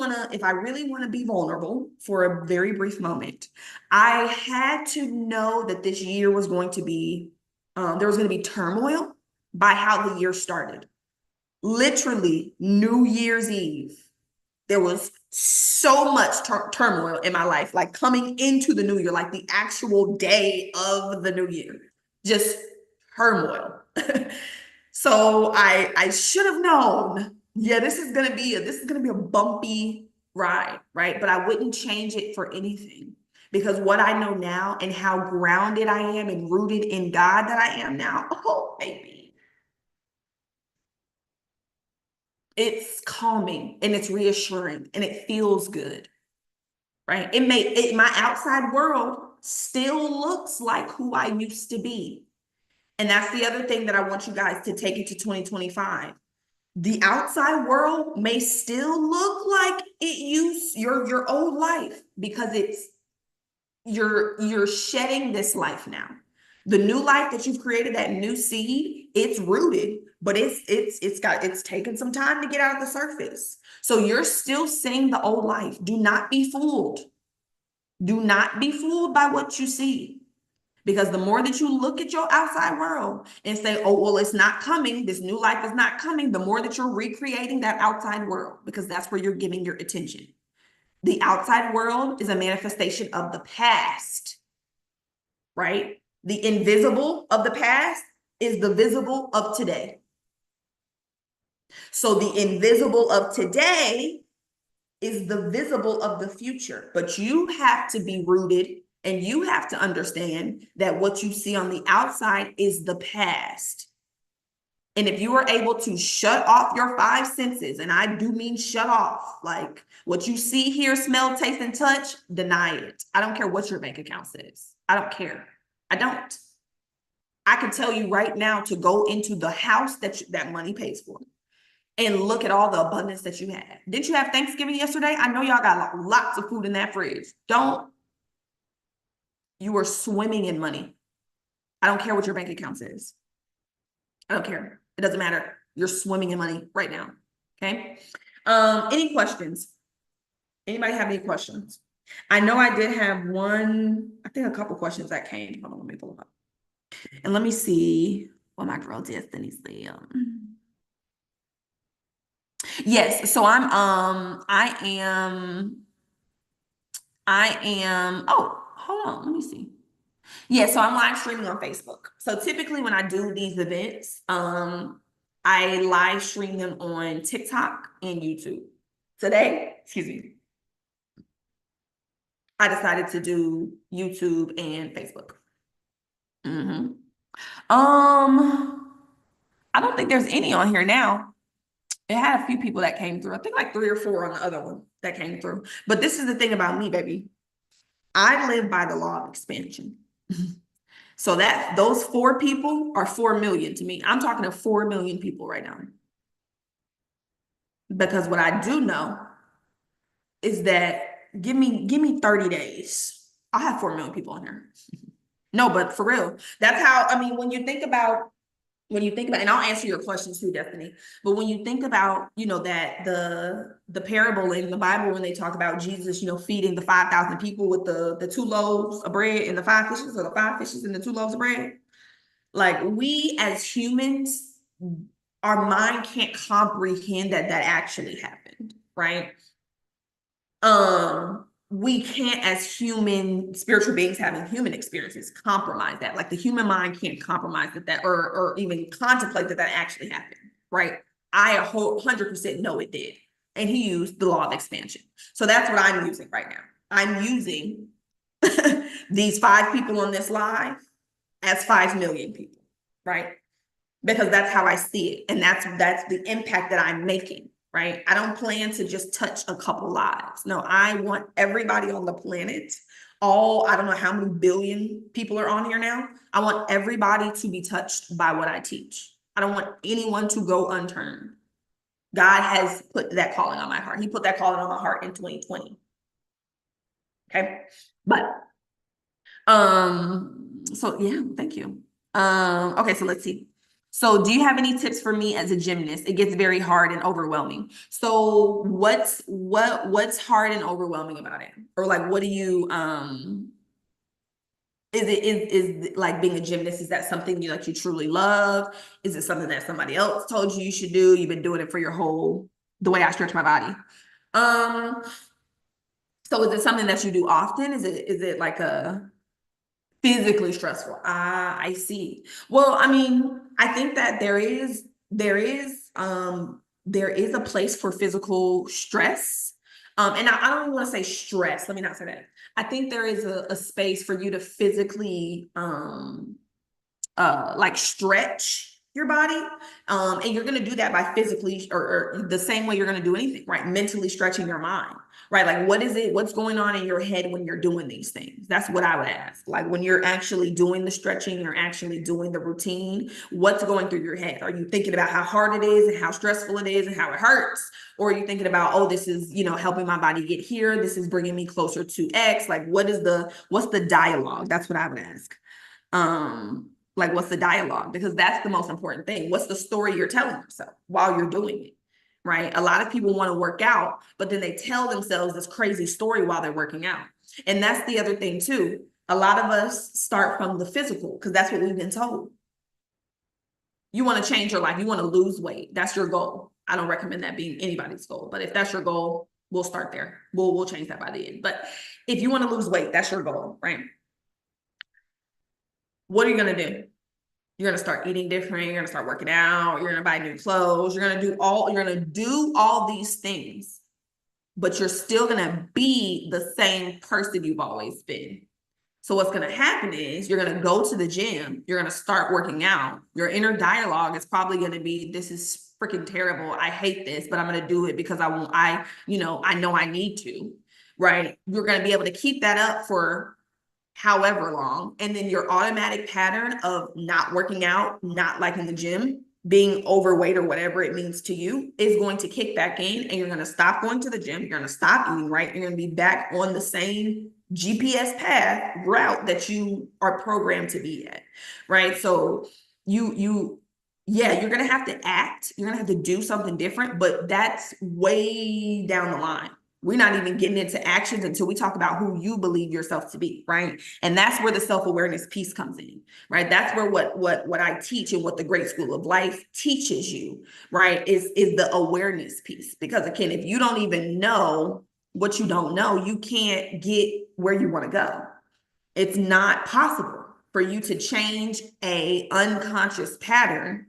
want to be vulnerable for a very brief moment, I had to know that this year was going to be, there was going to be turmoil by how the year started. Literally, New Year's Eve, there was so much turmoil in my life, like coming into the new year, like the actual day of the new year, just turmoil. So I should have known, yeah, this is gonna be a bumpy ride, right? But I wouldn't change it for anything because what I know now and how grounded I am and rooted in God that I am now, oh baby, it's calming and it's reassuring and it feels good, right? My outside world still looks like who I used to be. And that's the other thing that I want you guys to take into 2025. The outside world may still look like it used your old life because you're shedding this life now. The new life that you've created, that new seed, it's rooted, but it's taken some time to get out of the surface. So you're still seeing the old life. Do not be fooled. Do not be fooled by what you see. Because the more that you look at your outside world and say, oh, well, it's not coming, this new life is not coming, the more that you're recreating that outside world, because that's where you're giving your attention. The outside world is a manifestation of the past, right? The invisible of the past is the visible of today. So the invisible of today is the visible of the future, but you have to be rooted And you have to understand that what you see on the outside is the past. And if you are able to shut off your five senses, and I do mean shut off, like what you see, hear, smell, taste, and touch, deny it. I don't care what your bank account says. I don't care. I don't. I can tell you right now to go into the house that money pays for and look at all the abundance that you had. Didn't you have Thanksgiving yesterday? I know y'all got lots of food in that fridge. Don't. You are swimming in money. I don't care what your bank account says. I don't care. It doesn't matter. You're swimming in money right now. Okay. Any questions? Anybody have any questions? I know I did have one, I think a couple questions that came. Hold on, let me pull them up. And let me see what my girl Destiny said. Yes, so oh, hold on, let me see. Yeah, so I'm live streaming on Facebook. So typically when I do these events, I live stream them on TikTok and YouTube. Today, excuse me, I decided to do YouTube and Facebook. I don't think there's any on here now. It had a few people that came through. I think like 3 or 4 on the other one that came through. But this is the thing about me, baby. I live by the law of expansion. So that those 4 people are 4 million to me. I'm talking to 4 million people right now. Because what I do know is that give me 30 days. I'll have 4 million people on here. No, but for real, that's how, I mean, when you think about, and I'll answer your questions too, Destiny, but when you think about, that the parable in the Bible, when they talk about Jesus, feeding the 5,000 people with the 2 loaves of bread and the 5 fishes, or the 5 fishes and the 2 loaves of bread, like we as humans, our mind can't comprehend that actually happened, right? We can't, as human spiritual beings having human experiences, compromise that. Like the human mind can't compromise that or even contemplate that actually happened, right? I 100% know it did. And he used the law of expansion. So that's what I'm using right now. I'm using these 5 people on this live as 5 million people, right? Because that's how I see it. And that's the impact that I'm making. Right? I don't plan to just touch a couple lives. No, I want everybody on the planet, I don't know how many billion people are on here now. I want everybody to be touched by what I teach. I don't want anyone to go unturned. God has put that calling on my heart. He put that calling on my heart in 2020. Okay. But, so yeah, thank you. Okay, so let's see. So do you have any tips for me as a gymnast? It gets very hard and overwhelming. So what's hard and overwhelming about it? Or like, what do you, is like being a gymnast, is that something you truly love? Is it something that somebody else told you should do? You've been doing it for the way I stretch my body. So is it something that you do often? Is it like a physically stressful? I see. Well, I mean, I think that there is a place for physical stress. And I don't even want to say stress. Let me not say that. I think there is a space for you to physically like stretch your body. And you're going to do that by physically or the same way you're going to do anything, right? Mentally stretching your mind, right? Like what's going on in your head when you're doing these things? That's what I would ask. Like when you're actually doing the stretching, you're actually doing the routine, what's going through your head? Are you thinking about how hard it is and how stressful it is and how it hurts? Or are you thinking about, oh, this is, helping my body get here. This is bringing me closer to X. Like what's the dialogue? That's what I would ask. Like what's the dialogue? Because that's the most important thing. What's the story you're telling yourself while you're doing it, right? A lot of people want to work out, but then they tell themselves this crazy story while they're working out. And that's the other thing too. A lot of us start from the physical because that's what we've been told. You want to change your life. You want to lose weight. That's your goal. I don't recommend that being anybody's goal, but if that's your goal, we'll start there. We'll change that by the end. But if you want to lose weight, that's your goal, right? What are you going to do? You're going to start eating different. You're going to start working out. You're going to buy new clothes. You're going to do all these things, but you're still going to be the same person you've always been. So what's going to happen is you're going to go to the gym, you're going to start working out. Your inner dialogue is probably going to be, this is freaking terrible. I hate this, but I'm going to do it because I know I need to, right? You're going to be able to keep that up for however long. And then your automatic pattern of not working out, not liking the gym, being overweight or whatever it means to you is going to kick back in, and you're going to stop going to the gym. You're going to stop eating right. You're going to be back on the same GPS path route that you are programmed to be at, right? So yeah, you're going to have to act. You're going to have to do something different, but that's way down the line. We're not even getting into actions until we talk about who you believe yourself to be, right? And that's where the self-awareness piece comes in, right? That's where what I teach and what the Great School of Life teaches you, right, is the awareness piece. Because again, if you don't even know what you don't know, you can't get where you want to go. It's not possible for you to change a unconscious pattern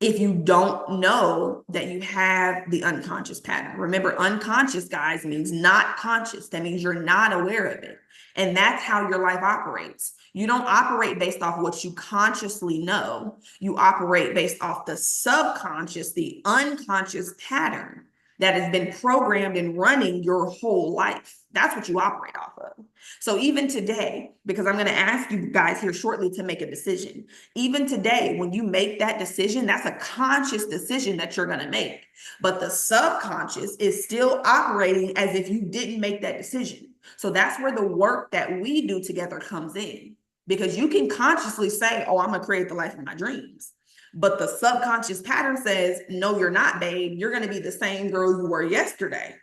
if you don't know that you have the unconscious pattern. Remember, unconscious, guys, means not conscious. That means you're not aware of it. And that's how your life operates. You don't operate based off what you consciously know. You operate based off the subconscious, the unconscious pattern that has been programmed and running your whole life. That's what you operate off of. So even today, because I'm going to ask you guys here shortly to make a decision, even today, when you make that decision, that's a conscious decision that you're going to make. But the subconscious is still operating as if you didn't make that decision. So that's where the work that we do together comes in, because you can consciously say, oh, I'm going to create the life of my dreams. But the subconscious pattern says, no, you're not, babe. You're going to be the same girl you were yesterday.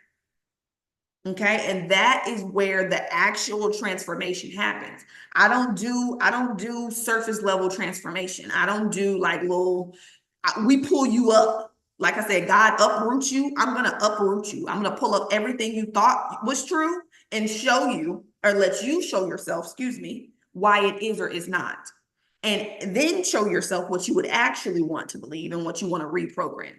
Okay. And that is where the actual transformation happens. I don't do surface level transformation. I don't do like we pull you up. Like I said, God uproots you. I'm going to uproot you. I'm going to pull up everything you thought was true and show you, or let you show yourself, excuse me, why it is or is not. And then show yourself what you would actually want to believe and what you want to reprogram.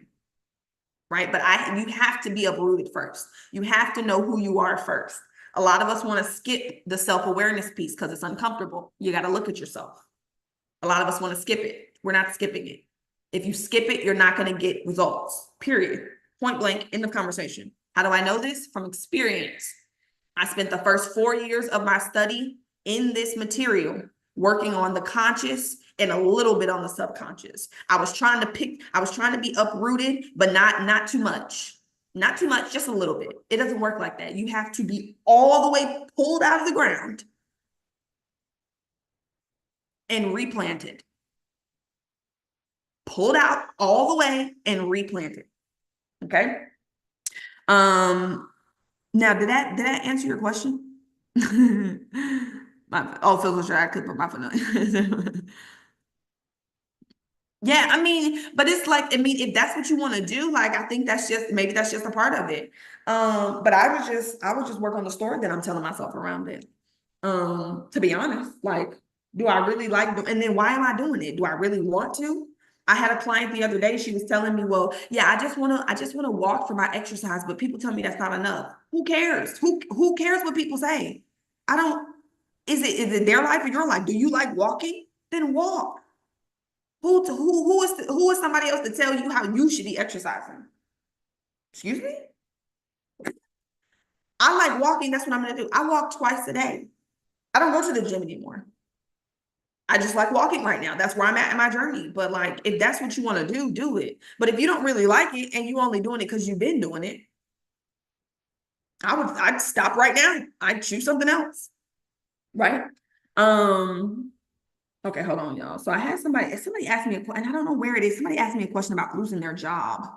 Right? But you have to be uprooted first. You have to know who you are first. A lot of us want to skip the self-awareness piece because it's uncomfortable. You got to look at yourself. A lot of us want to skip it. We're not skipping it. If you skip it, you're not going to get results, period. Point blank, end of conversation. How do I know this? From experience. I spent the first 4 years of my study in this material working on the conscious and a little bit on the subconscious. I was trying to be uprooted, but not too much. Not too much, just a little bit. It doesn't work like that. You have to be all the way pulled out of the ground and replanted. Pulled out all the way and replanted. Okay. Now did that answer your question? Physical sure I could put my foot on. Yeah, I mean, but it's like, I mean, if that's what you want to do, like, I think maybe that's just a part of it. But I would just work on the story that I'm telling myself around it. To be honest, like, do I really and then why am I doing it? Do I really want to? I had a client the other day, she was telling me, well, yeah, I just want to walk for my exercise, but people tell me that's not enough. Who cares? Who cares what people say? I don't, is it their life or your life? Do you like walking? Then walk. Who is somebody else to tell you how you should be exercising? Excuse me? I like walking. That's what I'm going to do. I walk twice a day. I don't go to the gym anymore. I just like walking right now. That's where I'm at in my journey. But like, if that's what you want to do it. But if you don't really like it and you only doing it because you've been doing it, I'd stop right now. I'd choose something else. Right? Okay, hold on, y'all. So I had somebody asked me a question, and I don't know where it is. Somebody asked me a question about losing their job.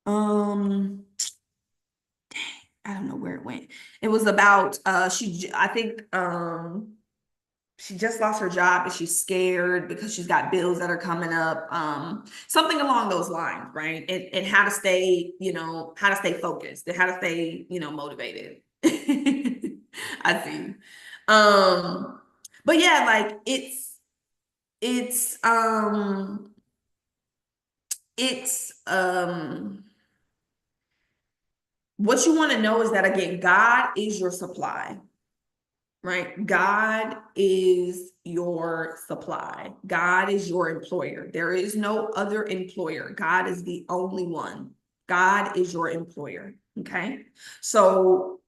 Um, I don't know where it went. It was about I think she just lost her job and she's scared because she's got bills that are coming up. Something along those lines, right? And how to stay, how to stay focused and how to stay, motivated. I see. But yeah, like it's it's what you want to know is that, again, God is your supply. right? God is your supply. God is your employer. There is no other employer. God is the only one. God is your employer. Okay. So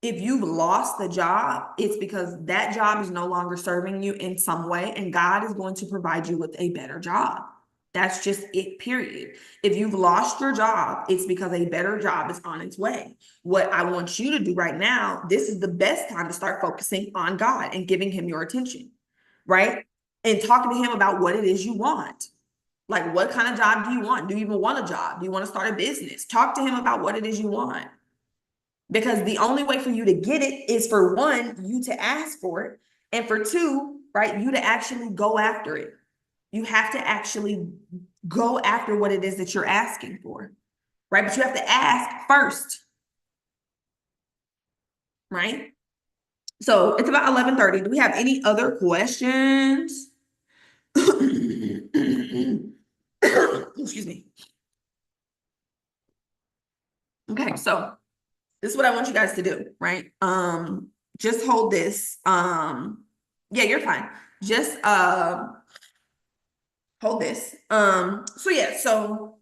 if you've lost the job, it's because that job is no longer serving you in some way, and God is going to provide you with a better job. That's just it, period. If you've lost your job, it's because a better job is on its way. What I want you to do right now, this is the best time to start focusing on God and giving him your attention, right? And talking to him about what it is you want. Like, what kind of job do you want? Do you even want a job? Do you want to start a business? Talk to him about what it is you want. Because the only way for you to get it is for one, you to ask for it, and for two, right, you to actually go after it. You have to actually go after what it is that you're asking for, right? But you have to ask first, right? So it's about 11:30. Do we have any other questions? Excuse me. Okay, so this is what I want you guys to do, right? Just hold this. Yeah, you're fine. Just hold this. So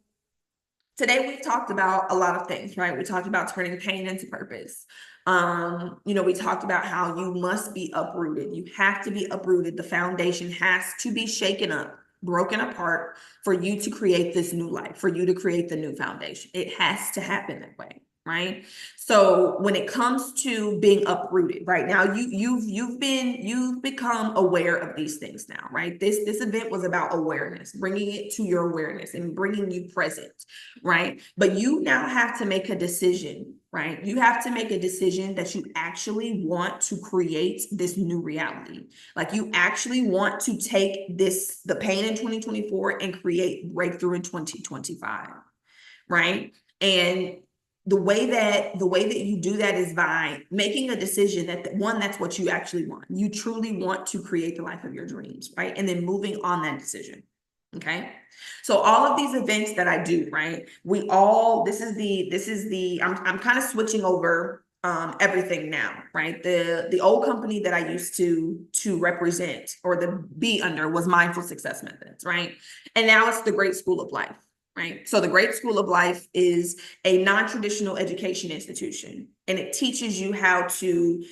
today we've talked about a lot of things, right? We talked about turning pain into purpose. We talked about how you must be uprooted. You have to be uprooted. The foundation has to be shaken up, broken apart for you to create this new life, for you to create the new foundation. It has to happen that way, right? So when it comes to being uprooted, right now, you've become aware of these things now, right? This event was about awareness, bringing it to your awareness and bringing you present, right? But you now have to make a decision, right? You have to make a decision that you actually want to create this new reality. Like, you actually want to take the pain in 2024 and create breakthrough in 2025, right? And the way that you do that is by making a decision that one, that's what you actually want. You truly want to create the life of your dreams, right? And then moving on that decision. Okay. So all of these events that I do, right? I'm kind of switching over everything now, right? The old company that I used to represent or the be under was Mindful Success Methods, right? And now it's the Great School of Life. Right. So the Great School of Life is a non-traditional education institution, and it teaches you how to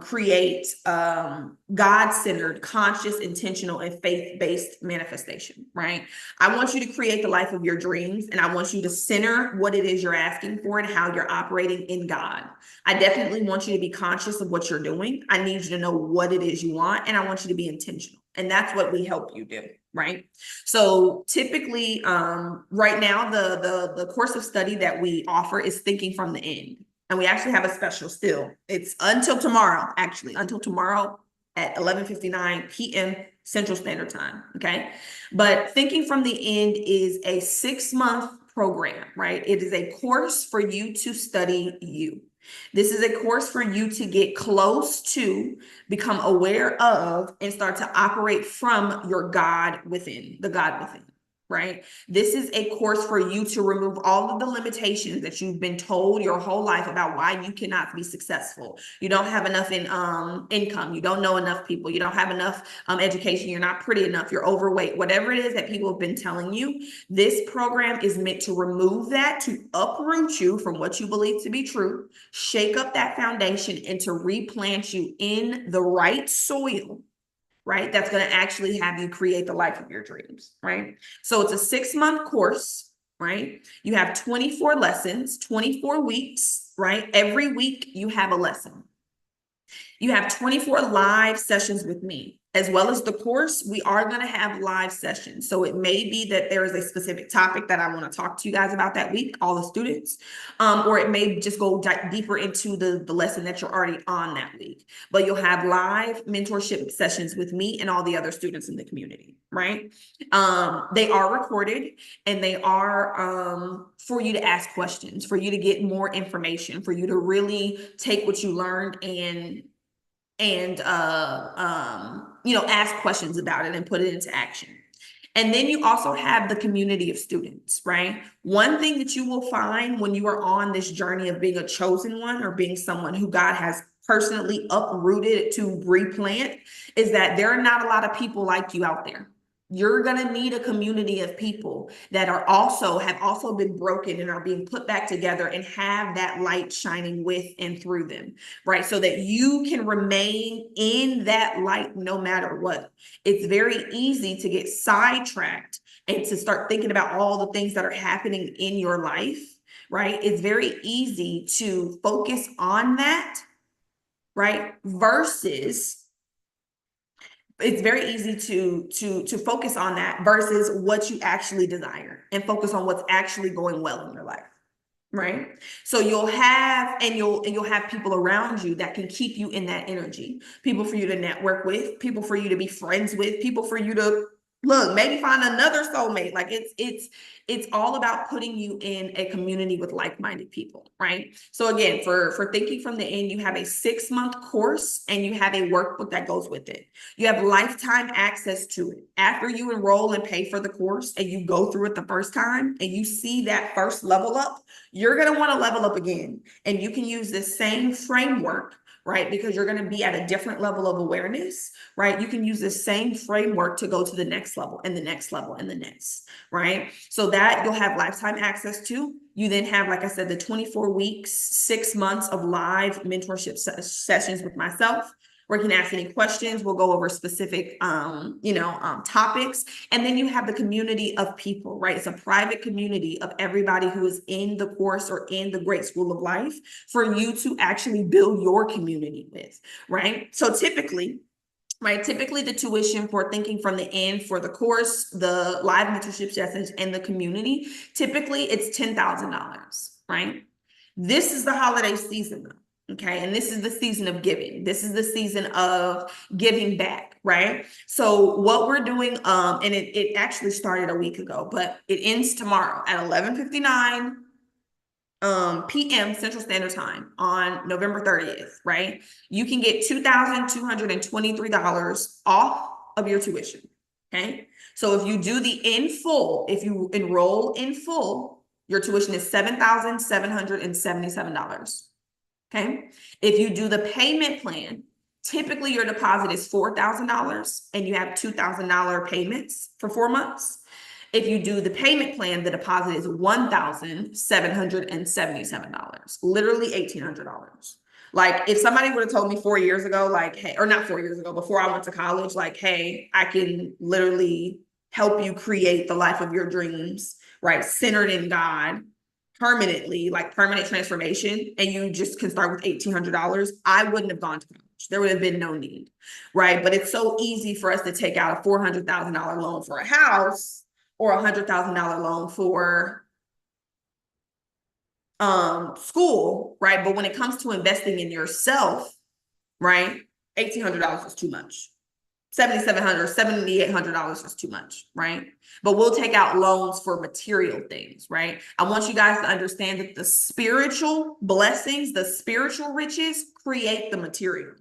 create God-centered, conscious, intentional, and faith-based manifestation, right? I want you to create the life of your dreams, and I want you to center what it is you're asking for and how you're operating in God. I definitely want you to be conscious of what you're doing. I need you to know what it is you want, and I want you to be intentional. And that's what we help you do, right? So typically, right now, the course of study that we offer is Thinking from the End. And we actually have a special still. It's until tomorrow at 11:59 p.m. Central Standard Time, okay? But Thinking from the End is a 6-month program, right? It is a course for you to study you. This is a course for you to get close to, become aware of, and start to operate from your God within, the God within, right? This is a course for you to remove all of the limitations that you've been told your whole life about why you cannot be successful. You don't have enough income. You don't know enough people. You don't have enough education. You're not pretty enough. You're overweight. Whatever it is that people have been telling you, this program is meant to remove that, to uproot you from what you believe to be true, shake up that foundation, and to replant you in the right soil, right? That's going to actually have you create the life of your dreams, right? So it's a 6-month course, right? You have 24 lessons, 24 weeks, right? Every week you have a lesson. You have 24 live sessions with me. As well as the course, we are going to have live sessions. So it may be that there is a specific topic that I want to talk to you guys about that week, all the students, or it may just go deeper into the lesson that you're already on that week. But you'll have live mentorship sessions with me and all the other students in the community, right? They are recorded, and they are for you to ask questions, for you to get more information, for you to really take what you learned and ask questions about it and put it into action. And then you also have the community of students, right? One thing that you will find when you are on this journey of being a chosen one or being someone who God has personally uprooted to replant is that there are not a lot of people like you out there. You're going to need a community of people that have also been broken and are being put back together and have that light shining with and through them, right? So that you can remain in that light no matter what. It's very easy to get sidetracked and to start thinking about all the things that are happening in your life, right? It's very easy to focus on that, right? Versus it's very easy to focus on that versus what you actually desire and focus on what's actually going well in your life, right? So you'll have people around you that can keep you in that energy, people for you to network with, people for you to be friends with, people for you to look, maybe find another soulmate. Like it's all about putting you in a community with like-minded people, right? So again, for thinking from the end, you have a 6-month course and you have a workbook that goes with it. You have lifetime access to it. After you enroll and pay for the course and you go through it the first time and you see that first level up, you're going to want to level up again. And you can use the same framework, right? Because you're going to be at a different level of awareness, right? You can use the same framework to go to the next level and the next level and the next, right? So that you'll have lifetime access to. You then have, like I said, the 24 weeks, 6 months of live mentorship sessions with myself, where you can ask any questions. We'll go over specific, topics. And then you have the community of people, right? It's a private community of everybody who is in the course or in the Great School of Life for you to actually build your community with, right? So typically, the tuition for thinking from the end for the course, the live mentorship sessions, and the community, typically it's $10,000, right? This is the holiday season, though, okay? And this is the season of giving. This is the season of giving back, right? So what we're doing, and it actually started a week ago, but it ends tomorrow at 11:59 p.m. Central Standard Time on November 30th, right? You can get $2,223 off of your tuition, okay? So if you do the in full, if you enroll in full, your tuition is $7,777, okay? If you do the payment plan, typically your deposit is $4,000 and you have $2,000 payments for 4 months. If you do the payment plan, the deposit is $1,777, literally $1,800. Like if somebody would have told me 4 years ago, like, hey, or not 4 years ago, before I went to college, like, hey, I can literally help you create the life of your dreams, right? Centered in God, permanently, like permanent transformation, and you just can start with $1,800, I wouldn't have gone to college. There would have been no need, right? But it's so easy for us to take out a $400,000 loan for a house or a $100,000 loan for school, right? But when it comes to investing in yourself, right, $1,800 is too much. $7,700, $7,800 is too much, right? But we'll take out loans for material things, right? I want you guys to understand that the spiritual blessings, the spiritual riches create the material.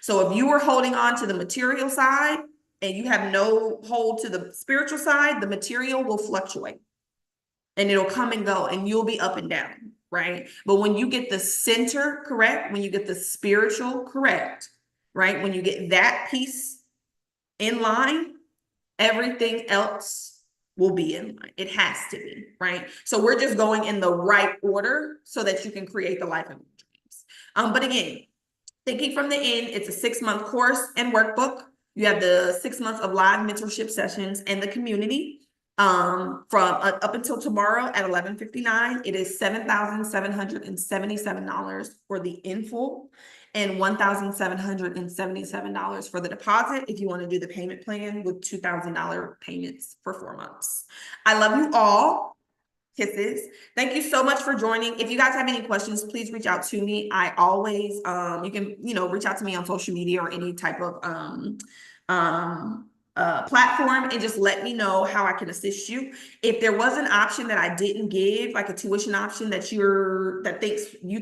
So if you are holding on to the material side and you have no hold to the spiritual side, the material will fluctuate and it'll come and go and you'll be up and down, right? But when you get the center correct, when you get the spiritual correct, right? When you get that piece in line, everything else will be in line. It has to be, right? So we're just going in the right order so that you can create the life of your dreams. But again, thinking from the end, it's a 6-month course and workbook. You have the 6 months of live mentorship sessions and the community. From up until tomorrow at 11:59, it is $7,777 for the in full and $1,777 for the deposit if you want to do the payment plan with $2,000 payments for 4 months. I love you all. Kisses. Thank you so much for joining. If you guys have any questions, please reach out to me. I always, you can, reach out to me on social media or any type of platform and just let me know how I can assist you. If there was an option that I didn't give, like a tuition option that you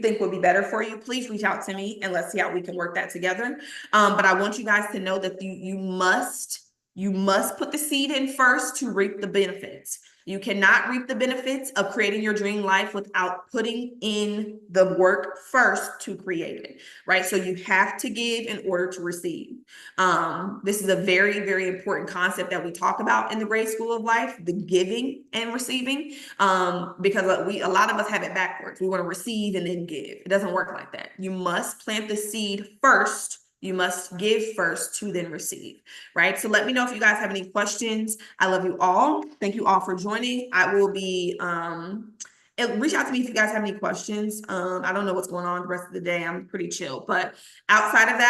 think would be better for you, please reach out to me and let's see how we can work that together. But I want you guys to know that you must put the seed in first to reap the benefits. You cannot reap the benefits of creating your dream life without putting in the work first to create it, right? So you have to give in order to receive. This is a very, very important concept that we talk about in the grade school of life, the giving and receiving, because a lot of us have it backwards. We want to receive and then give. It doesn't work like that. You must plant the seed first. You must give first to then receive, right? So let me know if you guys have any questions. I love you all. Thank you all for joining. I will be, reach out to me if you guys have any questions. I don't know what's going on the rest of the day. I'm pretty chill, but outside of that,